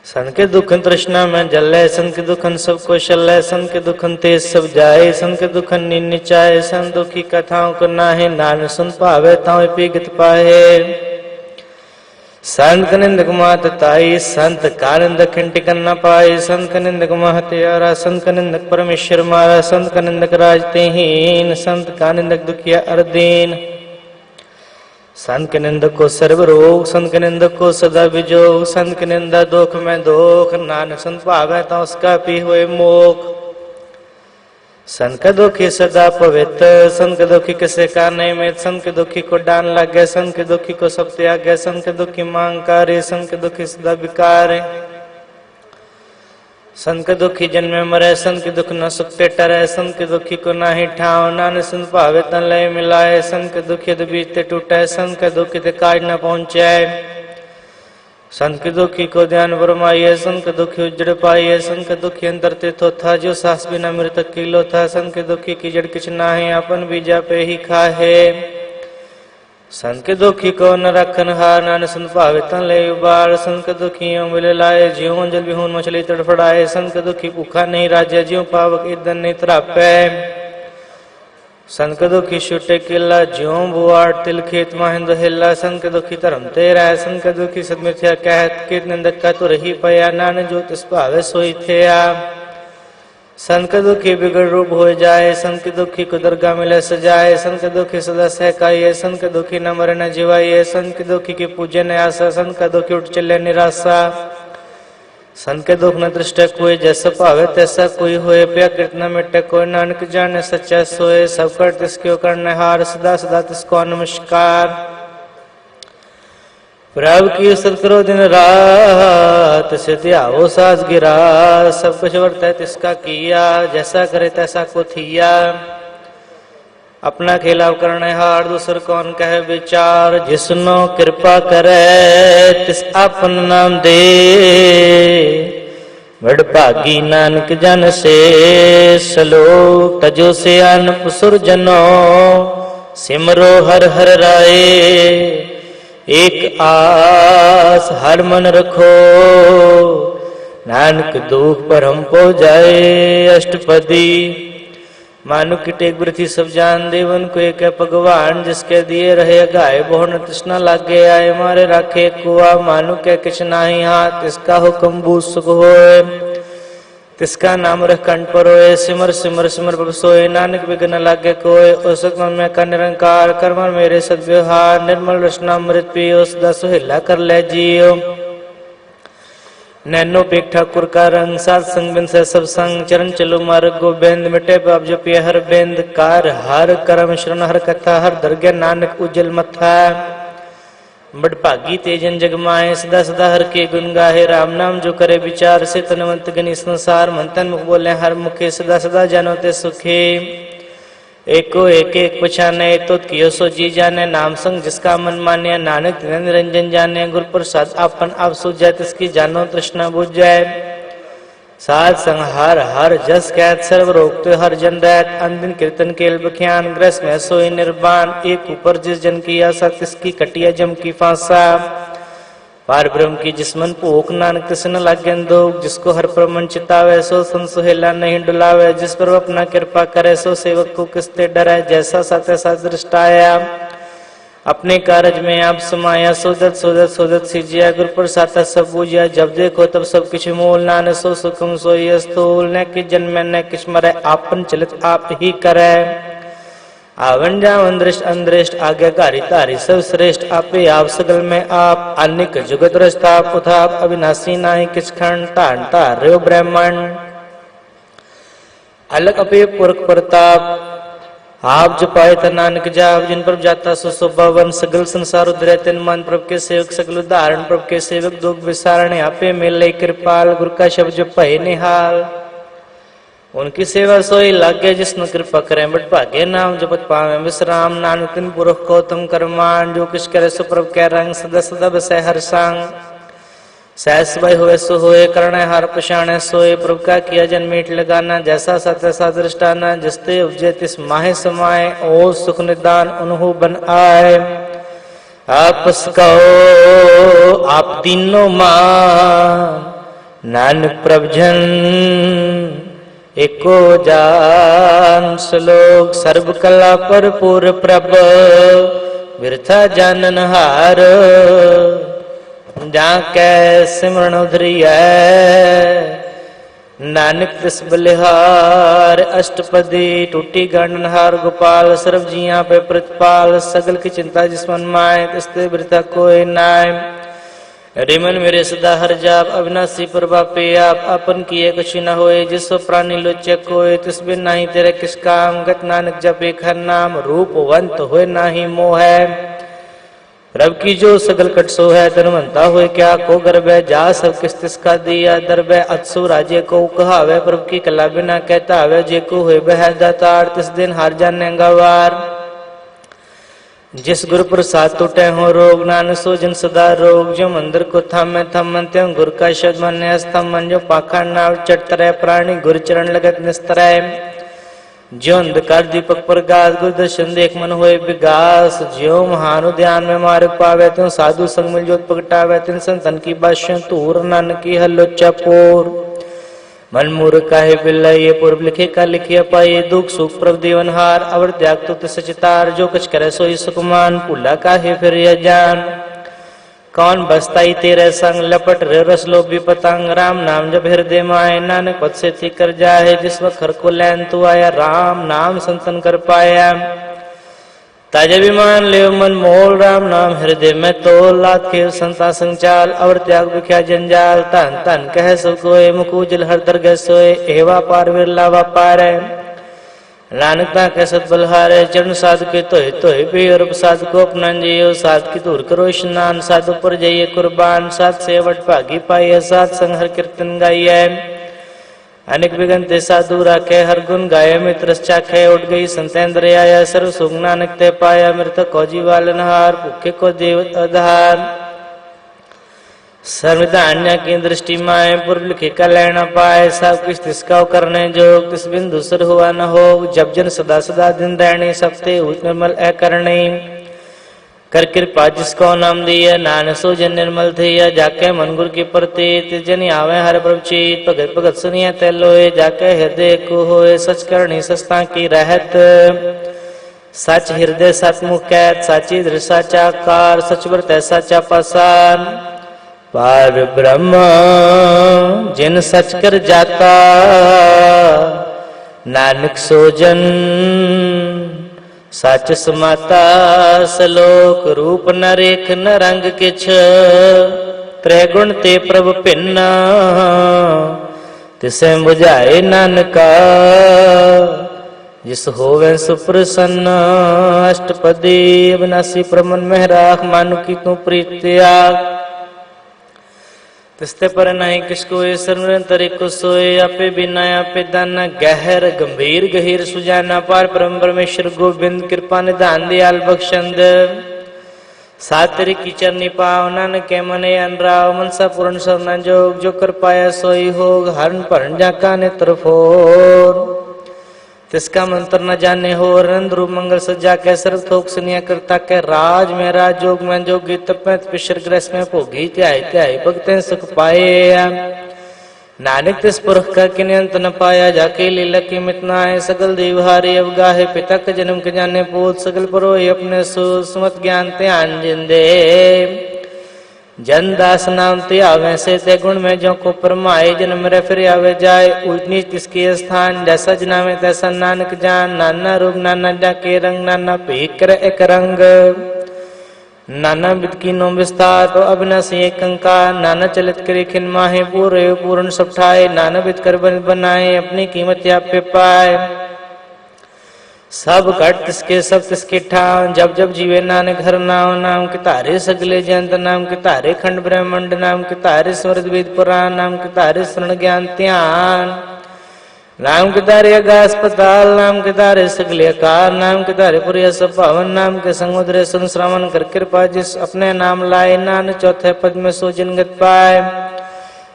S2: संत के दुखन तृष्णा में जलै, संत के दुखन सब को शलै। संत के दुखन तेज सब जाए, संत के दुखन नीन निचाए। संत दुखी कथाओं को नाहे, नान सुन पावे ताऊ पीगत पाए। संत निंदक मात ताई, संत का निंदक टिकन न पाए। संत निंदक महत्यारा, संत निंदक परमेश्वर मारा। संत निंदक राजते हीन, संत का निंदक दुखिया अर्दीन। संत के निंदक को सर्व रोग, संत के निंदक को सदा विजोग। संत के निंदा दोख में दोख, नानक संत पावे तो उसका पी हुए मोख। संत के दुखी सदा पवित्र, संत के दुखी किसे का नहीं में। संत के दुखी को डान लगे, संत के दुखी को सब त्यागे। संत के दुखी मांग करे, संत के दुखी सदा विकार। संत के दुखी जन्मे मरे, संत के दुख न सुखते टरे। संत के दुखी को नाही ठाव, नानक संत भावे तन लय मिलाए। संत के दुखी बीते टूटे, संत के दुखी ते काज न पहुंचे। संत के दुखी को ध्यान फरमाइए, संत के दुखी उजड़ पाइए। संत के दुखी अंतर ते तो था, जो सास बिना मृतक किलो था। संत के दुखी की जड़ किछ नाहे, अपन बीजा पे ही खाहे। संत के दुखी को न रखन हार, नानक संत भावे तन ले उबार। संत के दुखी मिल लाए, ज्यों जल बिहून मछली तड़फड़ाए। संत के दुखी भूखा नहीं राजे, ज्यों पावक ईंधन नहीं तरापे। संत के दुखी छुटे किला, ज्यों बुआड़ तिल खेत माहिंद हिला। संत के दुखी धर्म तेरा, संत के दुखी सदमिथ्या कहत। कीट निंदक का तो रही पया, नानक जो तिस भावे सोई थेया। संत के दुखी बिगड़ रूप हो जाए, संत के दुखी को दरगाह मिले सजाए। संत के दुखी सदा सहकाइए, संत के दुखी न मरे न जीवाइए। संत के दुखी की पूजे न आशा, संत का दुखी उठ चले निराशा। संत के दुख न दृष्ट कोई, जैसा भावे तैसा कोई होए। प्याकृत न मिटे कोई, नानक जाने सच्चा सोए। सब कर तिसको करने हार, सदा सदा तिसको नमस्कार। प्रभु की सत करो दिन रात, से ध्याओ सास गिरा। सब कुछ वर्त है तिसका किया, जैसा करे तैसा को थिया। अपना खिलाफ करने हार, दूसर कौन कहे विचार। जिसनो कृपा करे तिस आपन नाम दे, बड़ भागी नानक जन से। सलोक तजो से अन पुसुर जनो, सिमरो हर हर राय। एक आस हर मन रखो, नानक दुख पर हम पो जाए। अष्टपदी मानु की टेक वृथी सब जान, देवन को एक है भगवान। जिसके दिए रहे गाय बहुन तृष्णा लागे आए। मारे राखे कुआ मानु के किछ नाही हाथ, इसका हुक्म बूझ सुख होए। तिसका नाम रख कंठ पर होए, सिमर सिमर सिमर प्रभ सोए, नानक बिघन लागे कोय। औसत मन में का निरंकार, कर्मन मेरे सद्व्यवहार, निर्मल रसना अमृत पियो, सदा सुहेला कर ले जियो। नैनो पेक ठाकुर का रंग, सात संग बिन से सब संग, चरण चलो मार्ग गोबिंद, मिटे पाप जो पिय हर बिंद। कार हर करम शरण हर कथा, हर दरगह नानक उज्जल मथा। बड़ भागी तेजन जगमाए, सदा सदा हर के गुण गाहे। राम नाम जो करे विचार, से तनवंत गनी संसार। मन तन मुख बोले हर मुखे, सदा सदा जानो ते सुखे। एको एक एक पछाने, तो कियो सो जी जाने। नाम संग जिसका मन माने, नानक तिन्ह निरंजन जाने। गुर प्रसाद आपन आप सूझ, तिसकी जानो तृष्णा बुझ जाए। साध संहार हर जस कैत, सर्व रोग तो हर जन रहत। अंदिन कीर्तन केल बख्यान, ग्रस में सोई निर्वाण। एक ऊपर जिस जन की आशा, तिसकी कटिया जम की फांसा। पार ब्रह्म की जिसमन भूख, नानक तिस न लागन दोग। जिसको हर प्रमन चितावे, सो सन सुहेला नहीं डुलावे। जिस पर अपना कृपा करे, सो सेवक को किसते डरे। जैसा सा तैसा दृष्टाया, अपने कारज में आप समाया। सोदत सोदत सोदत सीजिया, गुर प्रसाद सब बूझिया। जब देखो तब सब किछ मोल, नान सो सुखम सोई अस्तूल। न कि जन्म न किछ मरे, आपन चलित आप ही करे। आवन जावन दृष्ट अंदृष्ट, आज्ञाकारी तारी सब श्रेष्ठ। आपे आप सगल में आप, अनिक जुगत रस्ताप उठाप। अविनाशी नाहि किछ खंड, तान तार्यो ब्रह्मण। अलग अपे पुरख प्रताप, आप जो पाए था नानक जाप। जिन पर जाता सो स्वभावन, सगल संसार उधरे तिन मन। प्रभ के सेवक सगल उदाहरण, प्रभ के सेवक दुख विसारण। आपे मिले कृपाल, गुरु का शब्द जो पहे निहाल। उनकी सेवा सोई लागे, जिसनु कृपा करें बट भागे। नाम जपत पावे विश्राम, नानक तिन पुरख को तुम करमान। जो किछ करे सो प्रभ के रंग, सदा सदा बसै हर संग। सहस भय हुए सो होए, करण हार पछाणे सोए। प्रभु का किया जन मीठ लगाना, जैसा सा तैसा दृष्टाना। जिसते उपजे तिस माहे समाए, ओ सुख निदान उन्हु बन आए। आपस कहो आप तीनों मान, नानक प्रभ जन एको जान। श्लोक सर्व कला पर पूर प्रभ, बिरथा जानन हार। जाके सिमरन उधरिय, नानक तिस बलिहार। अष्टपदी टूटी गंडनहार, गोपाल सर्व जिया पे प्रतिपाल। सगल की चिंता जिस मन माए, तिसते बिरथा कोई नाय। रिमन मेरे सदा हर जाप, अविनाशी प्रभापे आप। अपन किए कुछ न होए, जिस प्राणी लोचे कोय। तिस बिन नाही तेरे किस काम, गत नानक जपे हर नाम। रूपवंत होए नाही मोह, रब की जो सगल कट सो है। धनवंता हुए क्या को गर्भ है, जा सब किस तिसका दिया दर्ब है। अत्सु राजे को कहावे, प्रभु की कला बिना कहता हवे। जे को हुए बह दातार, तिस दिन हार जाने गवार। जिस गुरु प्रसाद टूटे हो रोग, नानक सो जन सदा रोग। जो मंदिर को थामे थमन, त्यों गुरु का शब्द मन स्तंभन। जो पाखा नाव चढ़ तरह, प्राणी गुरु चरण लगत निस्तरय। ज्यो अंधकार दीपक प्रकाश, गुरु दर्शन देख मन होए विगास। ज्यो महानु ध्यान में मार्ग पावे, त्यों साधु संग मिल जोत प्रगटावे। तिन संतन की बाशियों तूर, नानक की हल्लोचा पोर। मन मूर काहे बिल्लये, पूर्व लिखे का लिखिया पाए। दुख सुख प्रभ देवनहार, अवर त्याग तो तिस चितार। जो कुछ करे सोई सुकुमान, भूला काहे फिर यह जान। कौन बसताई तेरे संग, लपट रे रस लोभी पतंग। राम नाम जब हृदय माए, नानक पद से थी कर जाए। जिस वखर को लैन तू आया, राम नाम संतन कर पाया। ताजे विमान ले मन मोल, राम नाम हृदय में तोल। लात खेल संता संचाल, और त्याग बिख्या जंजाल। तन तन कह सो कोय, मुकुजल हर दरगह सोए। एवा पार विरला वा पारे, नानकता के सत बलहारे। चरण साधु के तोहे भी, और साधु को अपना जियो। साध की दूर करो स्नान, साधु पर जाइए कुर्बान। साध सेवट भागी पाइए, साध संग हर कीर्तन गाइए। अनेक विगंते साधु राखे, हर गुण गाये। मित्र चाखे, उठ गई संतेन्द्र आया। सर्व सुख नानक ते पाया, मृतक को जीवालनहार। भूखे को देव आधार, सर्वदा अन्य की दृष्टि माए। पूर्व लिखे का लेना पाए, सब किस तिसका करने जोग। तिस बिन दूसर हुआ न हो, जब जन सदा सदा दिन दैनी। सबते निर्मल अकरणी, कर कृपा जिसको नाम दिया। नानक सो जन निर्मल थिया, जाके मन गुर की प्रति। जन आवे हर प्रभ चीत, भगत भगत सुनिया ते लोए। जाके हृदय को होए, सच करनी सस्ता की रहत। सच हृदय सतमुख कैत, साची दृढ़ साचा कार। सच व्रत साचा पासान, पार ब्रह्म जिन सच कर जाता, नानक सो जन सच समाता। सलोक रूप न रेख न रंग किछ, त्रैगुण ते प्रभ भिन्न, तिसे बुझाए नानका। जिस होवे सुप्रसन्न, अष्टपदी अविनाशी प्रमन में राख। मानु की तू प्रीत त्याग, तिस्ते पर नहीं किसको निरंतर को सोए। आपे बिना आपे दाना, गहर गंभीर गहीर सुजाना। पार परम परमेश्वर गोविंद, कृपा निधान दयाल बख्शंद। सातरी की चरनी पावना न के मने अनराव। मनसा पूर्ण सरना जोग, जो कर पाया सोई होग। हरण भरण जाका नेत्र फोर, तिसका मंत्र न जाने हो। रंद रूप मंगल सज्जा के सर्व थोक सुनिया करता के। राज में राज, जोग में जोगी, तप में तपस्या, ग्रस में भोगी। त्याय त्याय भक्तें सुख पाए। नानक तिस पुरख का किन्हीं अंत न पाया। जाके लीला की मितना है, सगल देवहारे अवगाहे। पिता के जन्म के जाने पूत, सगल परोए अपने सुमत ज्ञान ध्यान जिंदे। जन दास नाम ते आवे से, ते गुण में जो को परमाए। जन्म रे फिर आवे जाए, ऊंच नीच तिसके स्थान। जैसा जनावे तैसा नानक जान। नाना रूप नाना जाके रंग, नाना भीख कर एक रंग। नाना विद की नो विस्तार, तो अविनाशी एक कंकार। नाना चलित करे खिन माहे, पूरे पूर्ण सब ठाए। नाना विद कर बनाए, अपनी कीमत आप पे पाए। सब घट तिसके सब तिसके ठाव। जब जब जीवे नानक हर नाम। नाम के तारे सगले जयंत, नाम के तारे खंड ब्रह्मंड। नाम के तारे स्मृत वेद पुराण, नाम के तारे शरण ज्ञान ध्यान। नाम के तारे अगास पताल, नाम के तारे सगले आकार। नाम के तारे पुरिया सब पावन, नाम के समुद्र सुन श्रवण कर कृपा। जिस अपने नाम लाए, नानक चौथे पद में सो जिनगत पाए।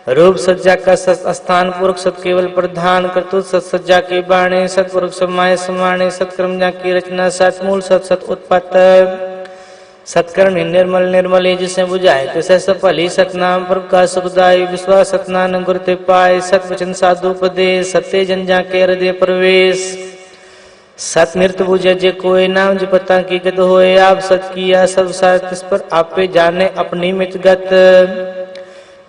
S2: रूप सज्जा का सत स्थान, पुरुष सत केवल प्रधान। कर्तुत सत सज्जा की बाणी, सतपुरुष समाये समाणे। सत्कर्म जा की रचना, सतमूल सत सत उत्पत्त। सत्कर्णी निर्मल निर्मली, जिसे बुझाए तिसे सफली। सतनाम प्रभु का सुखदाई, विश्वास सतनान गुर ते पाए। सतवचन साधु उपदेश, सत्य जन जा के हृदय प्रवेश। सत नृत बुझे जे कोई, नाम जपता की गत होए। आप सत किया सब साथ, इस पर आपे जाने अपनी मितगत।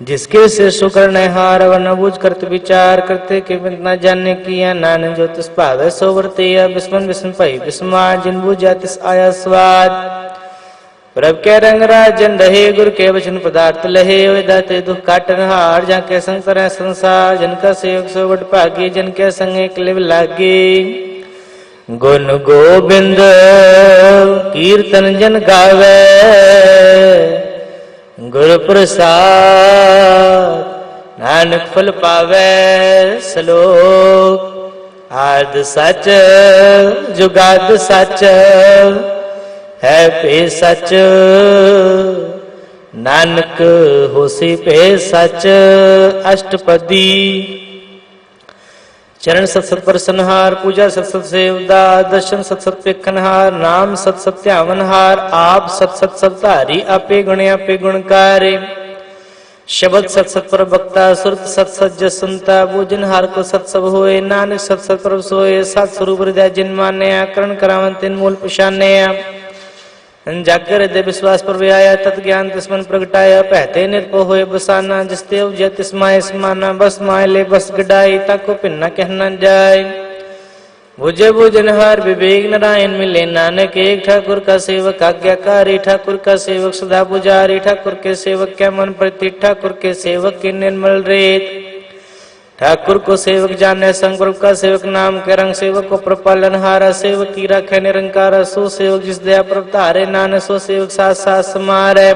S2: जिसके से शुक्र ने हार, वन बुझ करत विचार। करते के बिन न जाने किया, नानक जो तिस पावे सो वर्तिया। बिस्मन बिस्म पई बिस्मार, जिन बुझा तिस आया स्वाद। प्रभ के रंग राजन रहे, गुरु के वचन पदार्थ लहे। वे दाते दुख काटन हार, जाके संग तरह संसार। जिनका सेवक सो बड़ भागी, जिनके संग एक लिव लागे। गुण गोविंद कीर्तन जन गावे, गुरु प्रसाद नानक फल पावे। श्लोक आद सच जुगाद सच, है पे सच। नानक होसी पे सच। अष्टपदी चरण सत सत पर संहार, पूजा सत सत सेवदा। दर्शन सत सत पे खनहार, नाम सत सत्यावनहार। आप सत सत सब धारी, आपे गुण आपे गुणकारी। शब्द सत सत पर बक्ता, सुरत सत सत जस सुनता। पूजन हार को सत सब होए, नानक सत सत पर सोए। सत स्वरूप हृदय जिन माने, करण करावन तिन मूल पशाने। जाकर हृदय विश्वास पर व्याया, तत् ज्ञान तिस्मन प्रगटाया। पहते निर्भय होए बसाना, जिसते उपजय तिस्माय समाना। बस माय ले बस गडाई, ताको पिन्ना कहना जाय। बुझे बुझनहार विवेक नारायण मिले, नानक एक। ठाकुर का सेवक आज्ञाकारी, ठाकुर का सेवक सदा पुजारी। ठाकुर के सेवक क्या मन प्रति, ठाकुर के सेवक की निर्मल रेत। ठाकुर को सेवक जाने संग, प्रभु का सेवक नाम के रंग। सेवक को प्रपालन हारा, सेवक की रखे निरंकार। सो सेवक जिस दया प्रभ धारे, नानक सो सेवक साथ साथ समारे।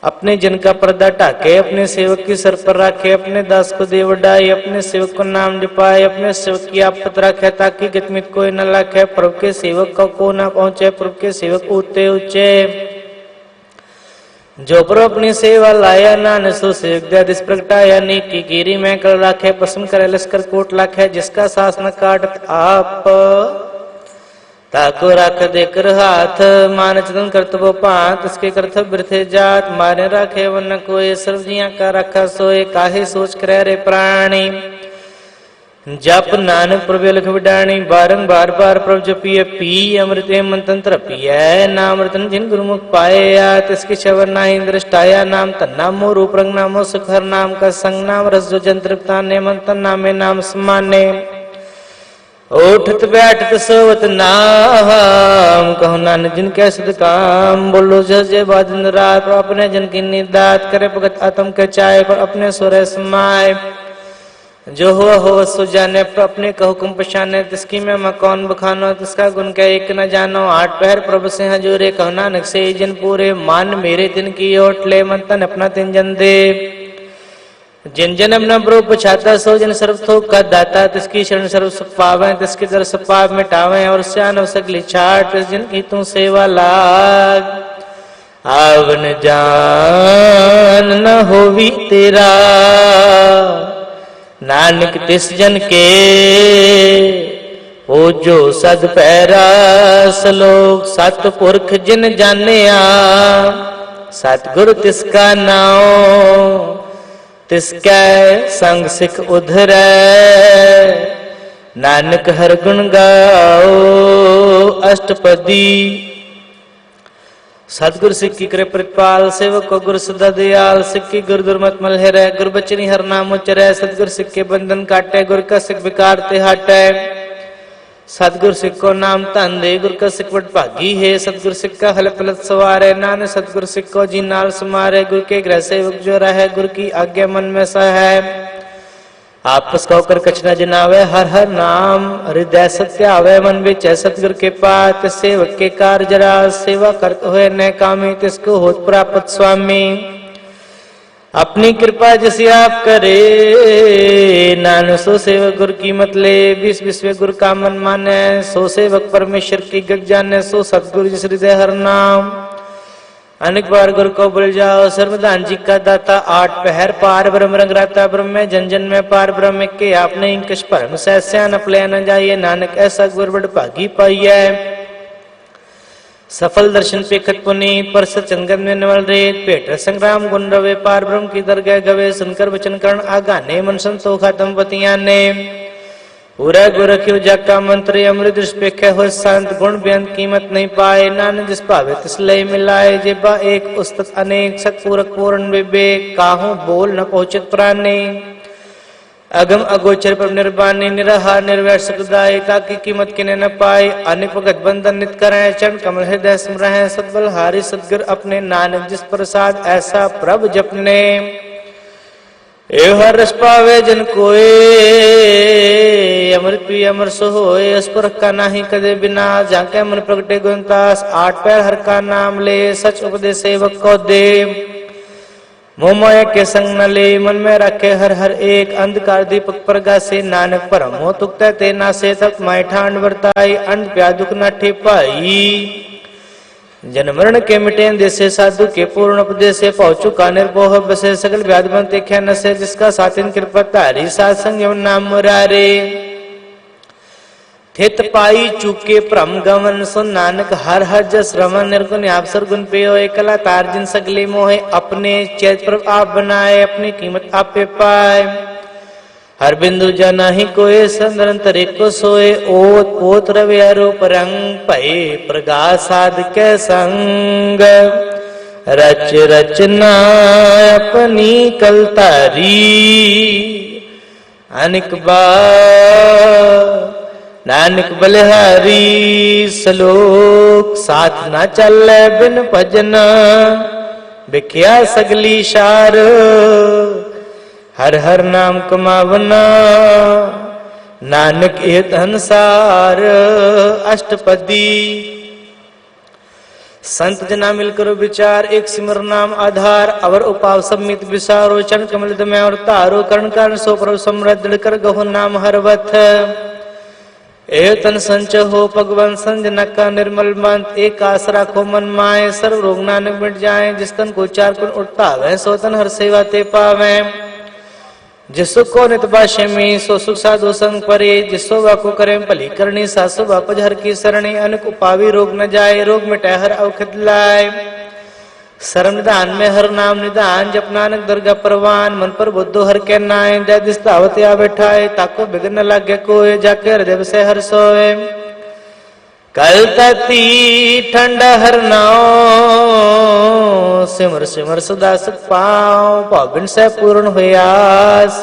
S2: अपने जन का पर्दा ढाके, अपने सेवक की सर पर रखे। अपने दास को दे वडाई, अपने सेवक को नाम जपाए। अपने सेवक की आपत रखे, ताकि गतमित कोई न लाखे। प्रभु के सेवक को न पहुंचे, प्रभु के सेवक ऊंचे ऊंचे। जो पर अपनी सेवा लाया, नानक सो सेवक दिस प्रगटाया। नीकी गिरी में कर राखे, पसंद करे लश्कर कोट लाखे। जिसका सास न काटत आप, ताको राख देकर हाथ। मान चतन कर्तव्य पात, इसके कर्तव्य थे जात। मारे राखे वन कोई, सर्वजिया का रखा सोए। काहे सोच करे रे प्राणी, जप नानक प्रभु लख विडाणी बारंबार बार प्रभु जपिय पी अमृत मंत्र तृपिय नाम रतन जिन गुरुमुख पाए तिसके शवर नाही दृष्टाया नाम तन्नामो रूप रंग नामो सुखर नाम का संग नाम रस जो जंत्रता ने मंत्र नामे नाम समाने उठत बैठत सोवत नाम कहो नानक जिन कै सद काम बोलो जय बादन रात अपने जन की निदात करे भगत आत्म के चाय पर अपने सुर समाए जो हुआ हो सो जाने अपने का हुक्म पछाने तिसकी मैं कौन बखानो तिसका गुण क्या एक न जानो आठ पैर प्रभु से हजूरे कहो नानक से जन पूरे मान मेरे दिन की ओट ले मन तन अपना तिन जन दे जिन जन अपना ब्रो पछाता सो जन सर्व थोक का दाता तिसकी शरण सर्व सुख पावे तिसके दर सब पाप मिटावे और स्यान सगली छाट जिन की तू सेवा लाग आवन जान न होवी तेरा नानक तिस जन के ओ जो सद पैरा सलोक सत पुरख जिन जानिया सतगुरु तिसका नाम तिसकै संग सिख उधरै नानक हर गुण गाओ अष्टपदी सतगुरु सिख की करे प्रतिपाल सेवक को गुरु सदा दयाल सिख की गुरु दुर्मत मलहरै गुरु बचनी हर नाम उचरै सतगुरु सिख के बंधन काटे गुरु का सिख विकार ते हटै सतगुरु सिख को नाम धन दे गुरु का सिख वड भागी है सतगुरु सिख का हल पलत सवारे नानक सतगुरु सिख को जी नाल समारे गुरु के ग्रह सेवक जो रहे गुरु की आज्ञा मन में सह है आपस का होकर कछ न जनावे हर हर नाम हृदय सत्य आवे मन बिच सतगुरु के पात सेवक के कार जरा सेवा करते हुए न कामी तिसको होत प्राप्त स्वामी अपनी कृपा जैसी आप करे नानक सो सेवक गुरु की मत ले विश्व विश्व गुरु का मन माने सो सेवक परमेश्वर की गग जाने सो सतगुरु जिस हृदय हर नाम अनेक बार गुरु को बोल जाओ सर्वदान जी का दाता आठ पहर पार ब्रह्म रंग राता ब्रह्म में जन जन में पार ब्रह्म के आपने इंकश परम सहस्यान अपले न जाइए नानक ऐसा गुरु बड़ भागी पाइए सफल दर्शन पेखत पुनी परस चंगन में नवल रेत पेट संग्राम गुण रवे पार ब्रह्म की दरगाह गवे सुनकर वचन करण आगाने मन संतोखा दंपतियां ने पूरा गुरख्यो जाका मंत्र अमृत दृष्पेखे हो शांत गुण बेअंत कीमत नहीं पाए नानक जिस पावे तिस लय मिलाए जेबा एक उस्तत अनेक सत पूरक पूर्ण विवेक काहू बोल न पहुंचत प्राणी अगम अगोचर पर निर्वाणी निराहार निर्वैर सुखदायी ताकि कीमत किने न पाए अनेक भगत बंधन नित करें चरण कमल हृदय स्मरण सतबल हारी सतगुर अपने नानक जिस प्रसाद ऐसा प्रभ जपने एव हर रस पावे जन कोय अमृत पी अमर सो होए अस पर का नाही कदे बिना जाके मन प्रगटे गुणतास आठ पैर हर का नाम ले सच उपदेश सेवक को दे मोह माया के संग न ले मन में रखे हर हर एक अंधकार दीपक प्रगासे नानक परम हो तुकते ते ना से तक माय ठांड वर्ताई अंध प्या दुख न ठेपाई जन मरण के मिटे देसे साधु के पूर्ण उपदेश से पहुंचु का निर्भोह बसे सकल व्याध बनते ख्या न से जिसका सातिन कृपा तारी सात संग नाम मुरारे थित पाई चूके भ्रम गमन सुन नानक हर हर जस रमन निर्गुण अवसर गुण पे कला तार जिन सगले मोहे अपने चैत प्रभ आप बनाए अपनी कीमत आपे पाए हर बिंदु जना ही कोय संदरंतर को सोए ओत पोत रवि रूप रंग पए प्रगासाद के संग रच रचना अपनी कलतारी अनिक बार नानक बलिहारी सलोक साथ ना चल बिन भजन बिख्या सगली शार हर हर नाम कमावना नानक ये धनसार अष्टपदी संत जना मिलकर विचार एक सिमर नाम आधार अवर उपाव समित विसारो चरण कमल दमय और तारो कर्ण कारण सो प्रभु समृद्ध कर गहो नाम हरवथ ए तन संच हो भगवान संजनक का निर्मल मंत एक आस राखो मन माए सर्व रोग नानक मिट जाए जिस तन को चार गुण उठता वह सो तन हर सेवा ते पावे जिसो को नित बाशे में सो सुख साधु संग परे जिसो वाको करे भली करनी सासु बापज हर की सरणी अनक उपावी रोग न जाए रोग मिटाए हर अवखत लाए सर्व निधान में हर नाम निधान जप नानक दुर्गा परवान मन पर बुद्धो हर के नाय जय दिस धावत या बैठाए ताको बिघन न लागे कोय जाके हृदय से हर सोए कल तती ठंडा हर नाओ सिमर सिमर सदा सुख पाओ पाविन से पूर्ण हुयास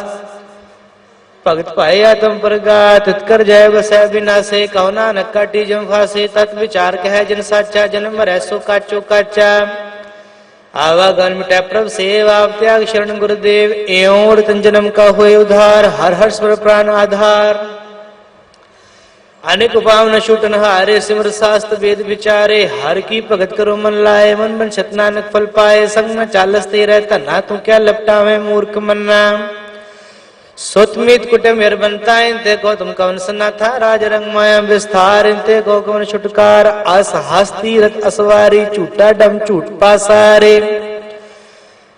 S2: भगत पाया तुम प्रगात कर जय बसै विनाशे कहो नानक काटी जम फासे तत् विचार कह जन साचा जन्म मरै सो काचो काचा आवागन मिटा प्रभ सेवा त्याग शरण गुरुदेव एवं तंजनम का हुए उधार हर हर स्वर प्राण आधार अनेक पावन छूटन हारे सिमर शास्त्र वेद विचारे हर की भगत करो मन लाए मन बन सत नानक फल पाए संग में चालस ते रहता ना तू क्या लपटावे मूर्ख मन्ना सोतमीत कुटे मेर बनता इनते को तुम कवन सना था राज रंग माया विस्तार इनते को कवन छुटकार अस हस्ती रत असवारी झूठा डम झूठ पासारे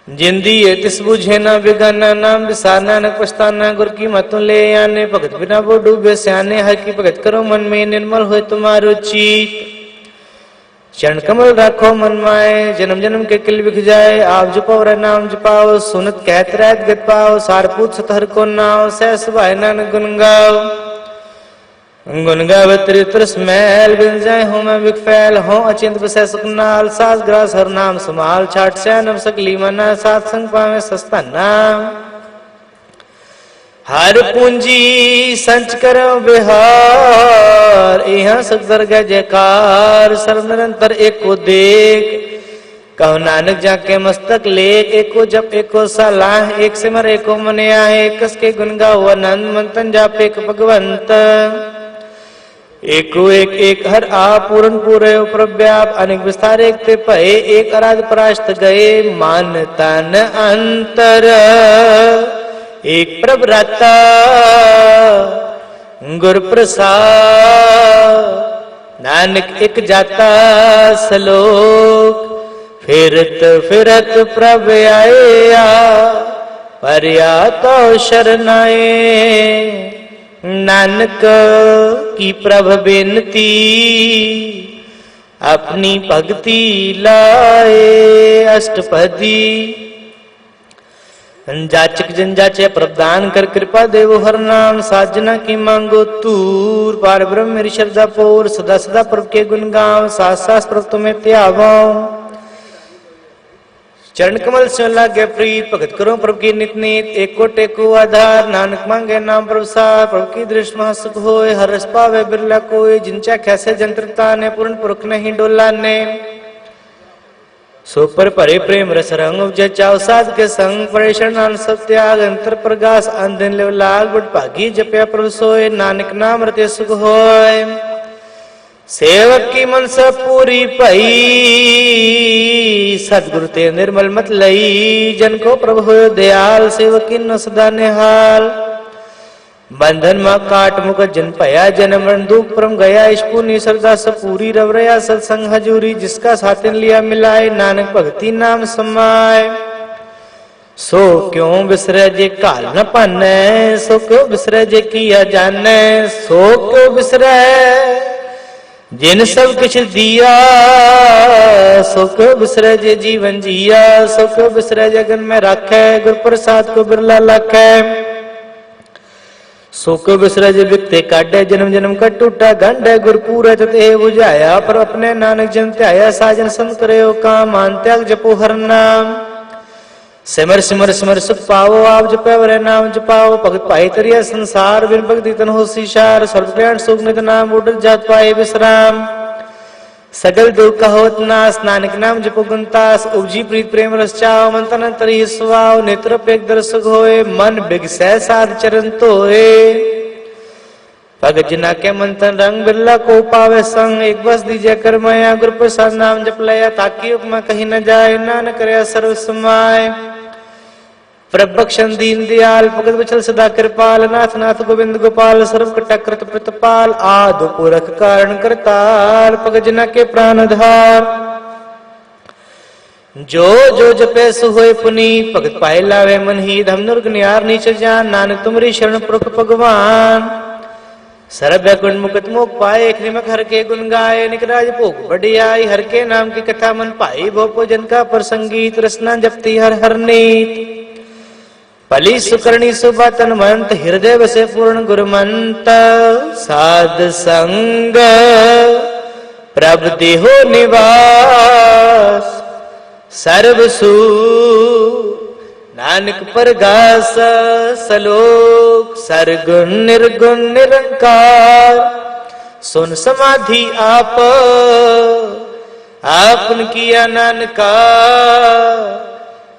S2: जिंदी ये तिस बुझे न बिगना नाम विसारना न पछताना गुर की मतों ले आने भगत बिना वो डूबे स्याने हर की भगत करो मन में निर्मल हो तुम्हारो चित चरण कमल रखो मन माए जन्म जन्म के किल बिख जाए आप जपो रे नाम जपाओ सुनत कहत रहत गत पाओ सारपूत सतहर को नाव सहस भाई नानक गुन गाओ गुन गावत त्रित्रस मैल बिन जाए हो मैं बिक फैल हो अचिंत बसै सुखनाल सास ग्रास हर नाम समाल छाट से नव सकली मना सात संग पावे सस्ता नाम हर पूंजी संच करो बिहार यहाँ सक दरगाह जयकार सर्व निरंतर एक को देख कहो नानक जाके मस्तक लेख एको जप एको सलाह एक सिमर एको मने आहे कस के गुन गाओ आनंद मंतन जाप एक भगवंत एको एक एक हर आ पूर्ण पूरे प्रव्याप अनेक विस्तार एक ते पहे एक अराध परास्त गए मान तन अंतर एक प्रभ्राता गुर प्रसाद नानक एक जाता सलोक फिरत फिरत प्रभ आया परया तो शरणाए नानक की प्रभ बेनती अपनी भक्ति लाए अष्टपदी जाचक जन जाचे प्रदान कर कृपा देवो हर नाम साजना की मांगो तूर पार ब्रह्म मेरी श्रद्धा पोर सदा सदा प्रभ के गुण गाओ सास सास प्रभ तुम्हें त्यागो चरण कमल से लागे प्रीत भगत करो प्रभु की नित नित एको टेको आधार नानक मांगे नाम प्रभु सार प्रभु की दृष्टि महा सुख होए हर रस पावे बिरला कोई जिनचा कैसे जंत्रता ने पूर्ण पुरख नहीं डोला ने सो पर परे प्रेम रस रंग उपजे चाव साध के संग परेशान नान सब त्याग अंतर प्रकाश अंधन लेव लाग बट भागी जपया प्रभु सोए नानक नाम रते सुख होए सेवक की मनसा पूरी पई सदगुरु ते निर्मल मत लई जन को प्रभु हो दयाल सेवक की न सदा निहाल बंधन मा काट मुख जन पया जन्म मरण दुख परम गया इष्पुनी श्रद्धा से पूरी रवरया सत्संग हजूरी जिसका साथिन लिया मिलाए नानक भक्ति नाम समाए सो क्यों बिसरे जे काल न पाने सो क्यों बिसरे जे किया जाने सो क्यों बिसरे जिन सब कुछ दिया सो क्यों बिसरे जे जीवन जिया सो क्यों बिसरे जगन में रखे गुरु प्रसाद को बिरला लखे सो क्यों बिसरे जे बिकते काटे जन्म जन्म का टूटा गंड गुरु पूरे ते बुझाया पर अपने नानक जन त्याया साजन संत करे काम मान त्याग जपो हर नाम सिमर सिमर सिमर सुख पाओ आप जपे वरे नाम जपाओ भगत पाई तरिया संसार बिन भक्ति तन हो सीशार सर्व कल्याण सुख नित नाम उडल जात पाए विश्राम सगल दुख होत नास नानक नाम जपो गुंतास उपजी प्रीत प्रेम रस चाओ मन तन तरी स्वाओ नेत्र पेक दर्शक होए मन बिगसै साध चरण तोए भगत जना के मन तन रंग बिरला को पावे संग एक बस दीजिए कर माया गुरु प्रसाद नाम जप लया ताकि उपमा कहीं न जाए नानक करे सर्व समाय प्रभक्षण दीन दयाल भगत बचल सदा कृपाल नाथ नाथ गोविंद गोपाल सर्व कटकृत प्रतिपाल आदि पुरख कारण करतार भगत जना के प्राण धार जो जो जपे सो होए पुनीत भगत पाए लावे मन ही धम नुर्ग नियार नीच जान नानक तुमरी शरण पुरख भगवान सरब बैकुंठ मुकुट मोक्ष पाए, निमक हर के गुण गाए, निकराज भोग बढ़ियाई, हर के नाम की कथा मन पाई, भोपो जन का प्रसंगीत, रसना जपती हर हर नीत। पली सुकर्णी सुबा तन मंत, हृदय बसे पूर्ण गुरुमंत, साध संग प्रभ देहो निवास, सर्वसु नानक परगास, सलोक सरगुण निर्गुण निरंकार, सुन समाधि आप आपन किया नानका,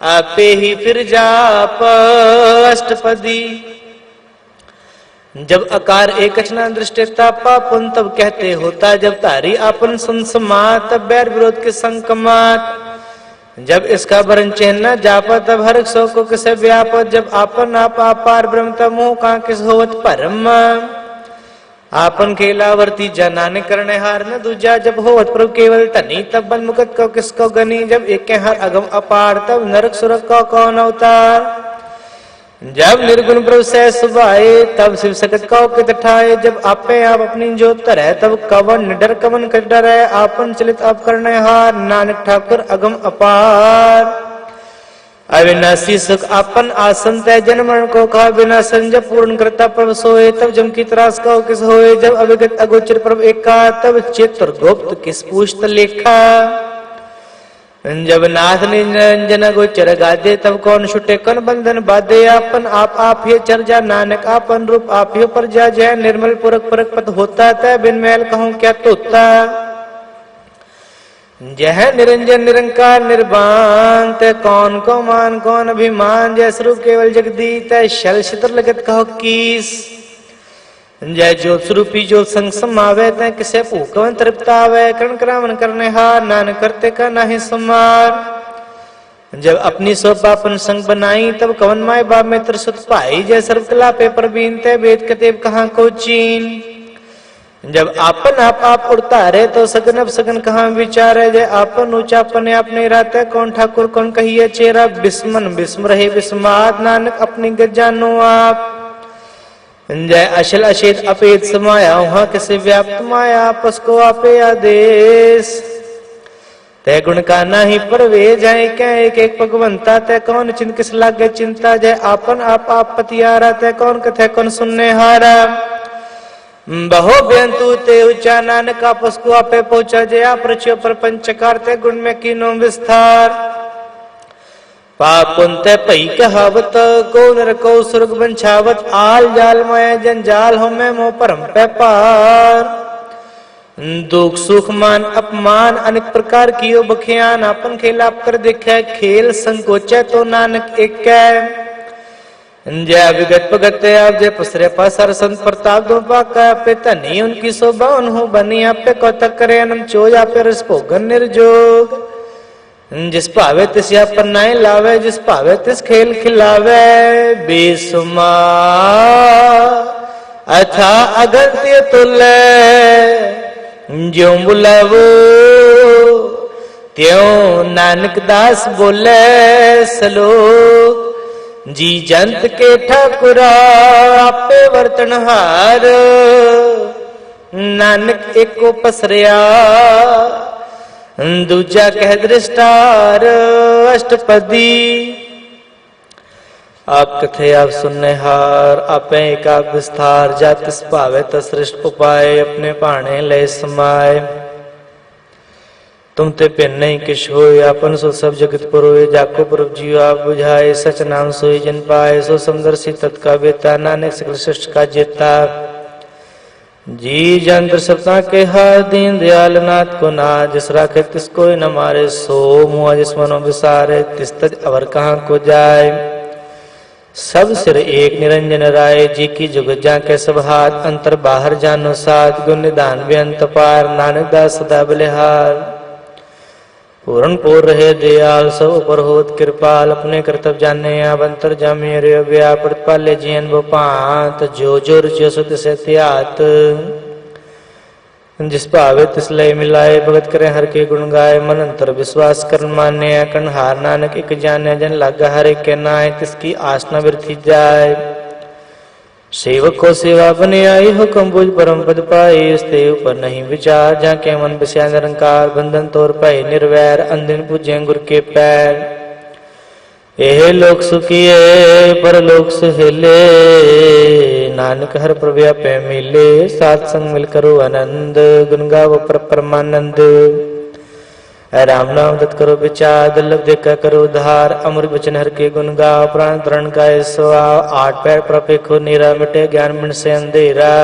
S2: आपे ही फिर जाप अष्टपदी। जब अकार एक वचना दृष्टिता पापुन, तब कहते होता जब तारी आपन संसमात, तब बैर विरोध के संकमात। जब इसका वर्ण चिन्ह जापा, तब हर सो को किसे व्यापत, जब आपन आप अपार ब्रह्म, तब मोह का किस होवत परम। आपन खेलावर्ती जनाने करने हार न दूजा, जब होवत प्रभु केवल तनी, तब बंद मुकत को किसको गनी, जब एक हर अगम अपार, तब नरक सुरक को कौन अवतार। जब निर्गुण प्रभु से सुभाए, तब शिव सकत को कित ठाए, जब आपे आप अपनी जोत तरह, तब कवन निडर कवन कट डरे, आपन चलित आप करने हार, नानक ठाकुर अगम अपार। अविनाशी सुख आपन आसन तय, जन मरण को कहा विनाशन, जब पूर्ण करता प्रभु सोए, तब जम की त्रास को किस होए, जब अविगत अगोचर प्रभु एका, तब चित्र गुप्त किस पूछत लेखा। जब नाथ निरंजन गोचर गादे, तब कौन छुटे कौन बंधन बाधे, आपन आप ही चर जा, नानक आपन रूप आप ही पर जा, जय निर्मल पुरख पुरख पद होता, तय बिन मैल कहूं क्या तोता। जय निरंजन निरंकार निर्वाण, तय कौन को मान कौन अभिमान, जय स्वरूप केवल जगदीश, तय शल शितर लगत कहो कीस। जय ज्योत स्वरूपी ज्योत संग समावे, तय किसे भूखवन तृप्त आवे, कर्ण करावन करने हार, नानक करते का नाही समार। जब अपनी स्वपापन संग बनाई, तब कवन माय बाप में त्रिसुत पाई, जय सर्वकला पे परवीन, तय वेद कतेब कहाँ को चीन। जब आपन आप उड़ता रहे, तो सगन अब सगन कहाँ विचारे, जय आपन ऊंचा अपने अपने रहते, कौन ठाकुर कौन कहिए चेहरा, बिस्मन बिस्म रहे बिस्माद, नानक अपनी गज जानो आप। जय अचल अचेत अपेत समाया, वहां किसे व्याप्त माया, आपस को आपे आदेश। तय गुण का नाही पर वे जाए, क्या एक एक भगवंता, तय कौन चिंत किस लागे चिंता, जय आपन आप पतियारा, तय कौन कथे कौन सुनने हारा। बहो बेंतु ते ऊंचा, नानक आपस को आपे पहुंचा, जय आप रचियो पर पंचकार, तय गुण में कीनो विस्तार। पापुन ते पई कहावत, को नर को सुरग बंछावत, आल जाल माया जंजाल हो मैं मोह परम पे पार। दुख सुख मान अपमान अनेक प्रकार कियो बखियान, आपन खेल आप कर देखे, खेल संकोचे तो नानक एक जय विगत भगत आप, जय पसरे पसर संत प्रताप दो पाका, पे तनी उनकी शोभा उन्हों बनी, आप पे कौतक करे अनम चोज, आप पे रस भोगन निर्जोग। जिस पावे तिस या पन्नाए लावे, जिस पावे तिस खेल खिलावे, बेसुमार अथा अगंत्य तुल्य, ज्यों बुलावो त्यों नानक दास बोले, सलोक जी जंत के ठाकुरा, आपे वर्तनहार, नानक एको पसरिया, दूजा कह दृष्टार अष्टपदी। आप कथे आप सुनने हार, आपे का विस्तार, जा तिस पावे तस श्रेष्ठ उपाय, अपने पाणे ले समाये। तुम ते पिन नहीं किश होय, आपन सो सब जगत पुरोय, जाको प्रभ जीव आप बुझाए, सच नाम सोई जन पाए, सो समदर्शी तत्का बेता, नानक सकल सृष्टि का जेता। जी जंत्र सप्ताह के हार, दीन दयाल नाथ को नाथ, जिस राखे तिस कोई न मारे, सो मुआ जिस मनो विसारे, तिस तज अवर कहाँ को जाए। सब सिर एक निरंजन राय, जी की जुगत जा के सब हाथ, अंतर बाहर जानो साथ, गुण निदान बेअंत पार, नानक दास सदा बलिहार। पूर्ण पूर रहे दयाल, सब ऊपर होत कृपाल, अपने कर्तव्य जाने आप, अंतर जामे रे व्यापृत पाले जीवन भोपांत, जो जो रुचियो सुत से त्यात। जिस पावे तिस लय मिलाए, भगत करे हर के गुण गाए, मन अंतर विश्वास कर मान्य, कण हार नानक एक जाने, जन लागा हर एक के नाय, तिसकी आस न वृथी जाए। सेवक को सेवा बने आई, हुक्म बुझ परम पद पाए। इसते ऊपर नहीं विचार, जाके मन बस्या निरंकार। बंधन तोर पाए निर्वैर, अंधन पूजे गुर के पैर। एह लोक सुखिए परलोक सुहेले, नानक हर प्रभु पे मिले। सात संग मिल करो आनंद, गुन गावो पर परमानंद। राम नाम दत्त करो विचार, दुर्लभ देखा करो उद्धार। अमर वचन हर के गुण गाओ, प्राण तरण का स्वभाव। आठ पैर प्रपेखो नीरा, मिटे ज्ञान मन से अंधेरा।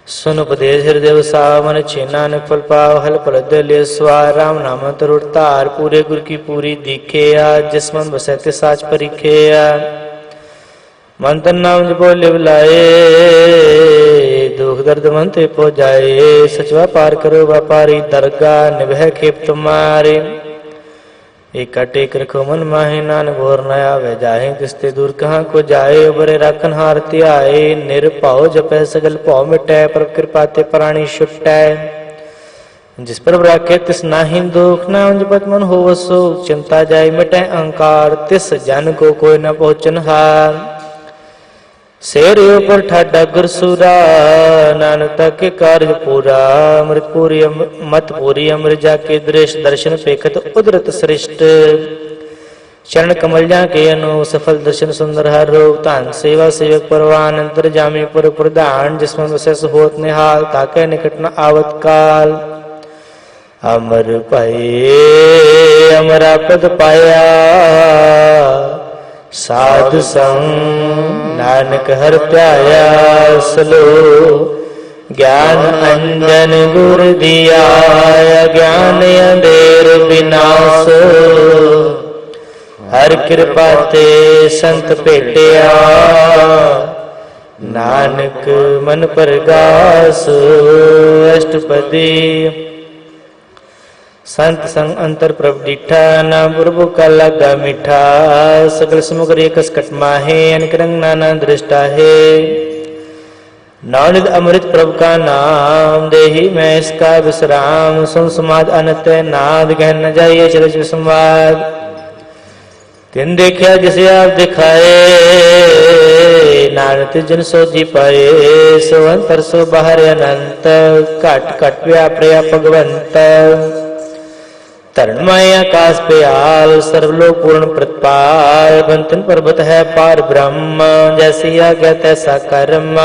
S2: सुन उपदेश हृदय वसाव, मन छे नानक फल पाव। हल फल दले स्वार, राम नाम तरुड़ तार। पूरे गुर की पूरी दिखे, जिस मन बसै ते साच परिखे। मन तन नाम जपो लिव लाए, दुख दर्द मन ते पो जाए। सचवा पार करो व्यापारी, दरगाह निभह खेप तुम्हारे। एक टेक रखो मन माहे, नानक घोर न आवे जाहे। तिसते दूर कहाँ को जाए, उबरे राखन हार त्याए। निरभाव जपै सगल भाव मिटै, पर कृपा ते प्राणी छुटै। जिस पर राखे तिस नाहि दुख, नाम जपत मन होवै सुख। चिंता जाय मिटै अहंकार, तिस जन को कोई न पहुँचन हार। शेर ऊपर ठाडा गुरसुरा, नानक के कार्य पूरा। अमृत पूरी मत पूरी, अमृत जाके दृश्य। दर्शन पेखत उदरत श्रेष्ठ, चरण कमल जाके अनु। सफल दर्शन सुंदर हर रूप, तान सेवा सेवक परवान। अंतर जामी पर प्रदान, जिसमें विशेष होत निहाल। ताके निकट न आवत काल, अमर पाए अमरा पद पाया। साध संग नानक हर प्याया, सलो ज्ञान अंजन गुर दिया। ज्ञान अंधेर विनाश, हर कृपा ते संत भेटिया। नानक मन प्रगास, अष्टपदी। संत संग अंतर प्रभ डिठा, नाम प्रभु का लगा मीठा। सकल समुग्र कसकट माहे, अनेक रंग नाना दृष्टा है। नवनिध अमृत प्रभु का नाम, देही मैं इसका विश्राम। सुन समाज अनत नाद, गहन न जाइए चरज संवाद। तिन देखा जिसे आप दिखाए, नानक जन सो जी पाए। सो अंतर सो बाहर अनंत, घट घट व्याप्रिया भगवंत। तरण माया आकाश पे आल, सर्वलोक पूर्ण प्रतिपाल। बंतन पर्वत है पार ब्रह्म, जैसी आज्ञा तैसा कर्म।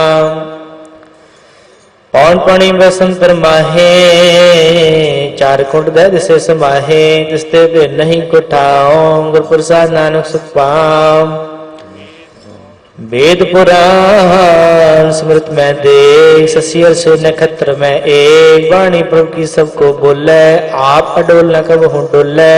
S2: पौन पानी बसंतर माहे, चार कुंड दे दिसे समाहे। तिसते बे नहीं कुठाओ, गुर प्रसाद नानक सुख पाओ। वेद पुराण स्मृत में देख, ससियर से नक्षत्र में एक। वाणी प्रभु की सबको बोले, आप अडोल न कब हूँ डोले।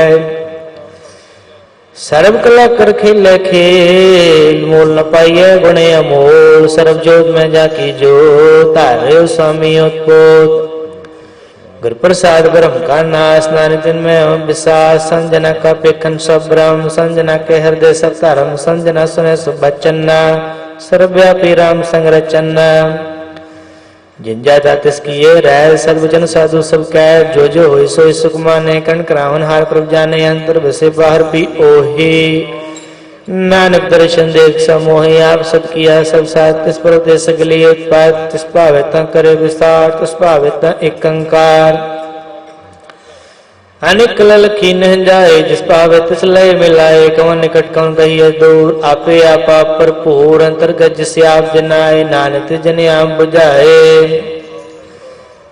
S2: सर्व कला कर खेल खेल, मोल न पाइए गुणे अमोल। सर्व जोत में जाकी जो, तारे स्वामी उत्पोत। गुर प्रसाद ब्रह्म का नाश, नानक दिन में विश्वास। संजना का पेखन सब ब्रह्म, संजना के हृदय सब धर्म। संजना सुने सब बचन, सर्वव्यापी राम संग रचन। जिन जाता तिसकी ये रह, सर्वजन साधु सब कह। जो जो होई सोई सुख माने, कण करावन हार प्रभ जाने। अंतर बसे बाहर भी ओहे, नानक दर्शन देख समोहे। आप सब किया सब साथ, तिस पर दे सगली उत्पात। तिस पावे ता करे विस्तार, तिस पावे ता एक अंकार। अनेक लल कीन जाए, जिस पावे तिस लय मिलाए। कवन निकट कवन रहिए दूर, आपे आपा भरपूर। अंतर्गत जिसे आप जनाए, नानक जन आप बुझाए।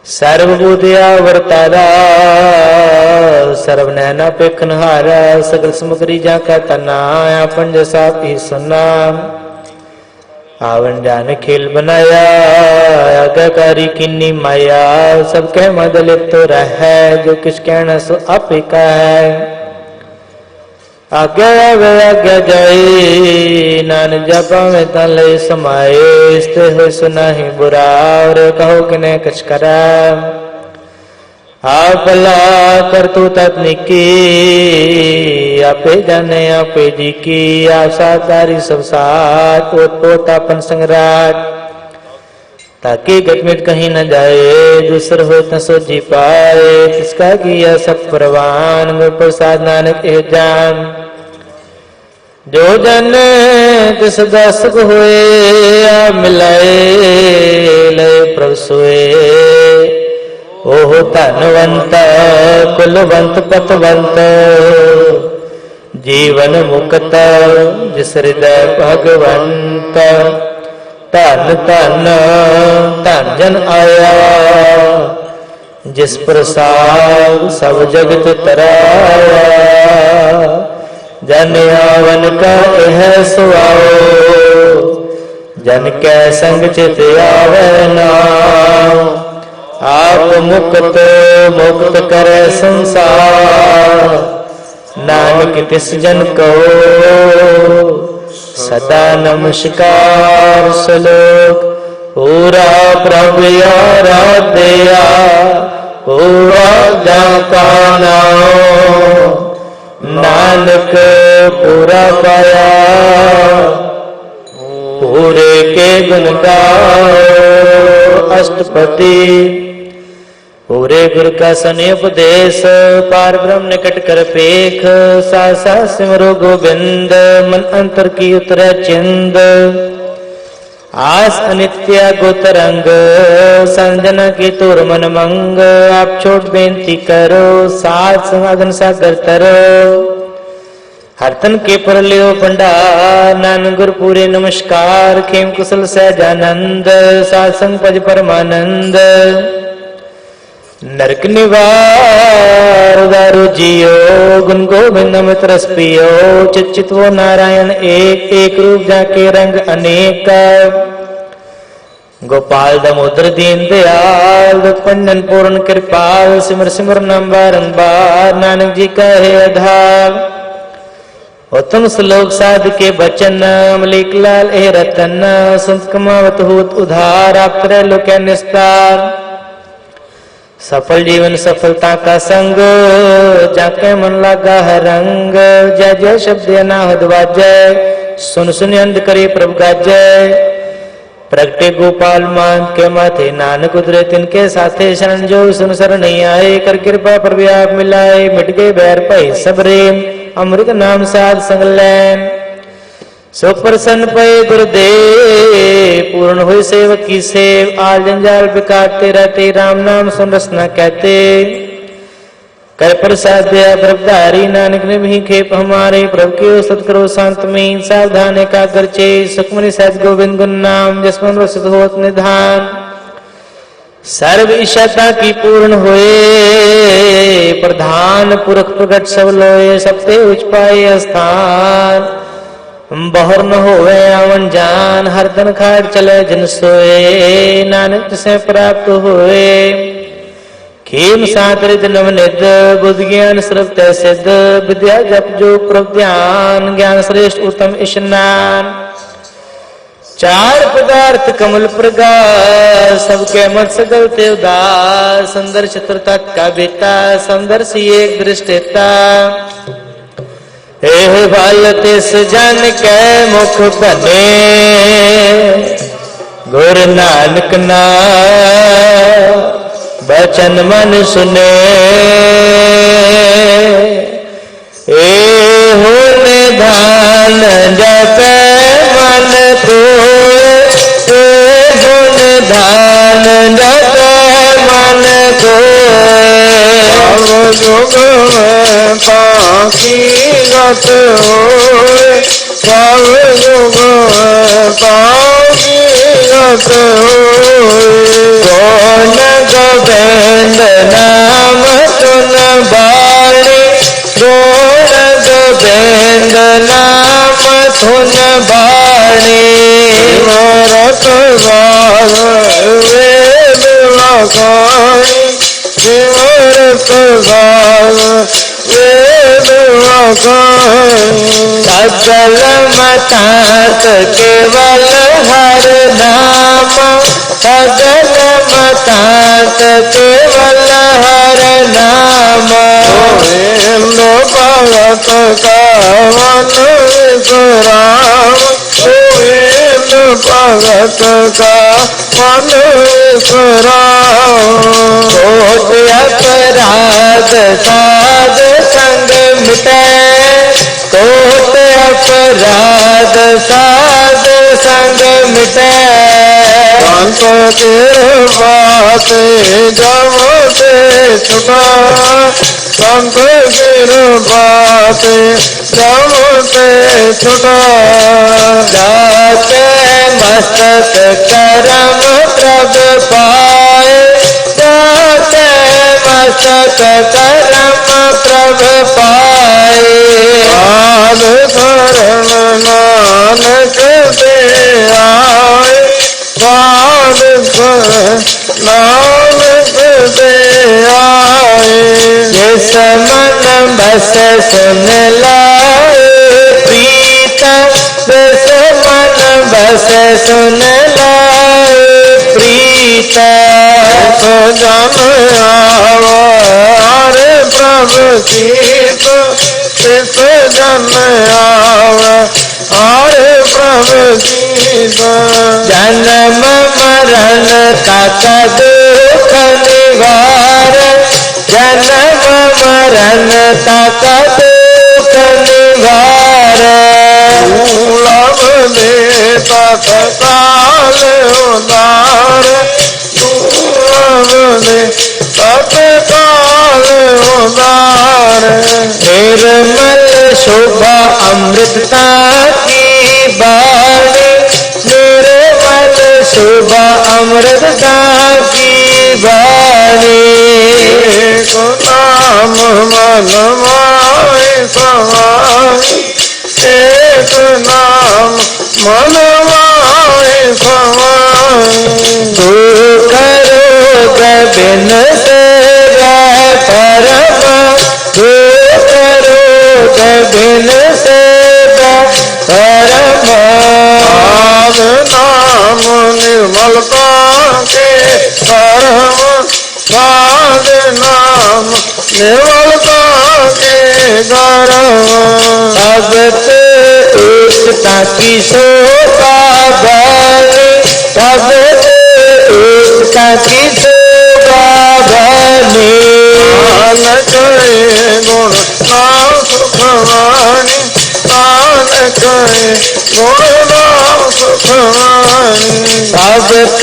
S2: सर्वभूतिया वर्तारा, सर्व नैना पेखन हारा। सगल समुग्री जाका तना, आपन जैसा ही सुना। आवन जान खेल बनाया, आज्ञाकारी किन्नी माया। सब कह मद लिप्त तो रह, जो किस कहना सो आप ही का है। आज्ञा आवे आज्ञा जाए, नानक जपा में तन ले समाए। स्ते हो सुना ही बुरा, और कहो कि ने कछ करा। आप भला कर तू तकनीकी, आपे जाने आपे जी की। आप साधारी सब साथ, पोत पोत अपन संगराट। ताकि गटमिट कहीं न जाए, दूसर हो न सो जी पाए। किसका किया सब परवान, गुर प्रसाद नानक ए जान। जो जन तिस दसक होए आ मिलाए लय प्रभ सोए ओह धनवंत कुलवंत पतवंत जीवन मुक्त जिस हृदय भगवंत धन धन धन जन आया जिस प्रसाद सब जगत तराया जन आवन का यह सुआओ जन कै संग चित आवे नाम आप मुक्त मुक्त करे संसार नानक तिस जन को सदा नमस्कार श्लोक पूरा प्रभु आराध्या पूरा जाका नाम नानक पूरा पाया पूरे के गुण गाओ अष्टपति पूरे गुरु का सने उपदेश पार ब्रह्म निकट कर पेख सा सिमरो गोविंद मन अंतर की उतरे चिंद आस अनित्य गोतरंग संजना की तोर मन मंग आप छोट बेनती करो साथ समागन सागर तरो हरतन के पर लियो भंडार नानक गुर पूरे नमस्कार खेम कुशल सहजानंद सासंग पज परमानंद नरक निवार दारु जियो गुण गोविंद अमृत रस पियो चित चित वो नारायण एक एक रूप जाके रंग अनेक गोपाल दामोदर दीन दयाल पंडन पूर्ण कृपाल सिमर सिमर नाम बारंबार नानक जी का है आधार उत्तम श्लोक साध के बचन अमलीक लाल ए रतन संत कमावत होत उधार आप तरह लोक निस्तार सफल जीवन सफलता का संग जाके मन लगा है रंग जय जय शब्द अनाहद वाजय सुन सुन अंध करे प्रभु गाजय प्रगटे गोपाल मान के माथे नानक उतरे तिनके साथे शरण जो सुन शरण नहीं आए कर कृपा पर व्याप मिलाए मिट गए बैर पाई सबरे अमृत नाम साध संगलैन सो प्रसन्न पे गुरुदेव पूर्ण हुई सेवक की सेव आल जंजाल बिकाते रहते राम नाम सुन रसना कहते कर प्रसाद दया प्रभुधारी नानक ने भी खेप हमारे प्रभु के सत्करो शांत में सावधान का करचे सुखमनि सहज गोविंद गुण नाम जसमन रसित होत निधान सर्व इच्छा की पूर्ण होए प्रधान पुरख प्रगट सब लोए सबसे उच्च पाए स्थान बहर न होवे आवन जान हर दिन खाट चले जन सोए नानक से प्राप्त होए खेम सातरित नवनिध बुद्ध ज्ञान सर्व सिद्ध विद्या जप जो प्रभ ध्यान ज्ञान श्रेष्ठ उत्तम स्नान चार पदार्थ कमल प्रगास सबके मत सगल ते उदास सुंदर चतुर्था का बेटा सुंदर सी एक दृष्टिता हे बाल तिस जन के मुख बने गुरु नानक ना बचन मन सुने ए हो निधान जप मन खोए हो निधान जप मन खोए जुग में पाखी गत होए सब जुग में पाखी गत होए कौन गोविंद नाम सुन बाणी कौन गोविंद नाम सुन बाणी रत बाल वेद लगाई रत बाल वेद लगाई सकल मतार्थ केवल हर नाम सकल मतार्थ केवल हर नाम गोविंद भगत का मन विश्राम गोविंद भगत का मन विश्राम कोट अपराध साध संग मिटे कोट अपराध साध संग मिटे
S1: संत कृपा ते जब ते छुटा संत कृपा ते जब ते छुटा
S2: जाते मस्तक करम प्रभ पाए जाते मस्तक करम प्रभ पाए
S1: आद शरण नानक दे आए आद नानक दे आए
S2: जिस मन बस सुन लाए प्रीतम जिस मन बस सुन लाए प्रीतम
S1: तो जन आवार प्रभु सीत तिस जन आवे प्रभु सीत
S2: जन्म मरण तक दुख निवार जन्म मरण तक दुख निवार
S1: मूलम देता काल उदार मूलम दे तत्काल उदार
S2: निर्मल शोभा अमृतता की बाणी निर्मल शोभा अमृतता की बाणी
S1: एक नाम मन माय समाई एक नाम मन माय समाई
S2: दुख रोग बिन सेवा परमा दुख रोग बिन सेवा परमा
S1: आद नाम निर्मलता के परम साध नाम निर्मलता के गरम
S2: भगत एकता की शोभा बनी भगत एकता की शोभा बनी
S1: नानक गुण नाम सुखवाणी नानक गुण नाम सुखवाणी
S2: भगत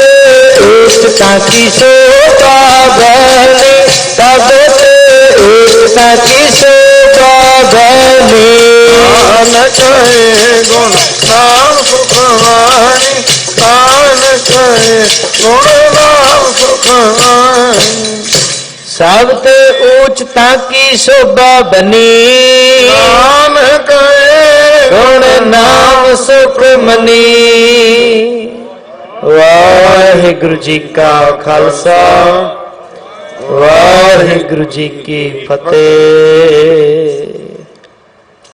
S2: एकता की शोभा बनी भगत एकता की शोभा बनी
S1: नानक गुण नाम सुखवाणी नानक गुण नाम सुखवाणी
S2: सबते ऊंचता की शोभा बनी
S1: नानक
S2: गुण नाम सुख मनी वाहिगुरु जी का खालसा वाहिगुरु जी की फतेह।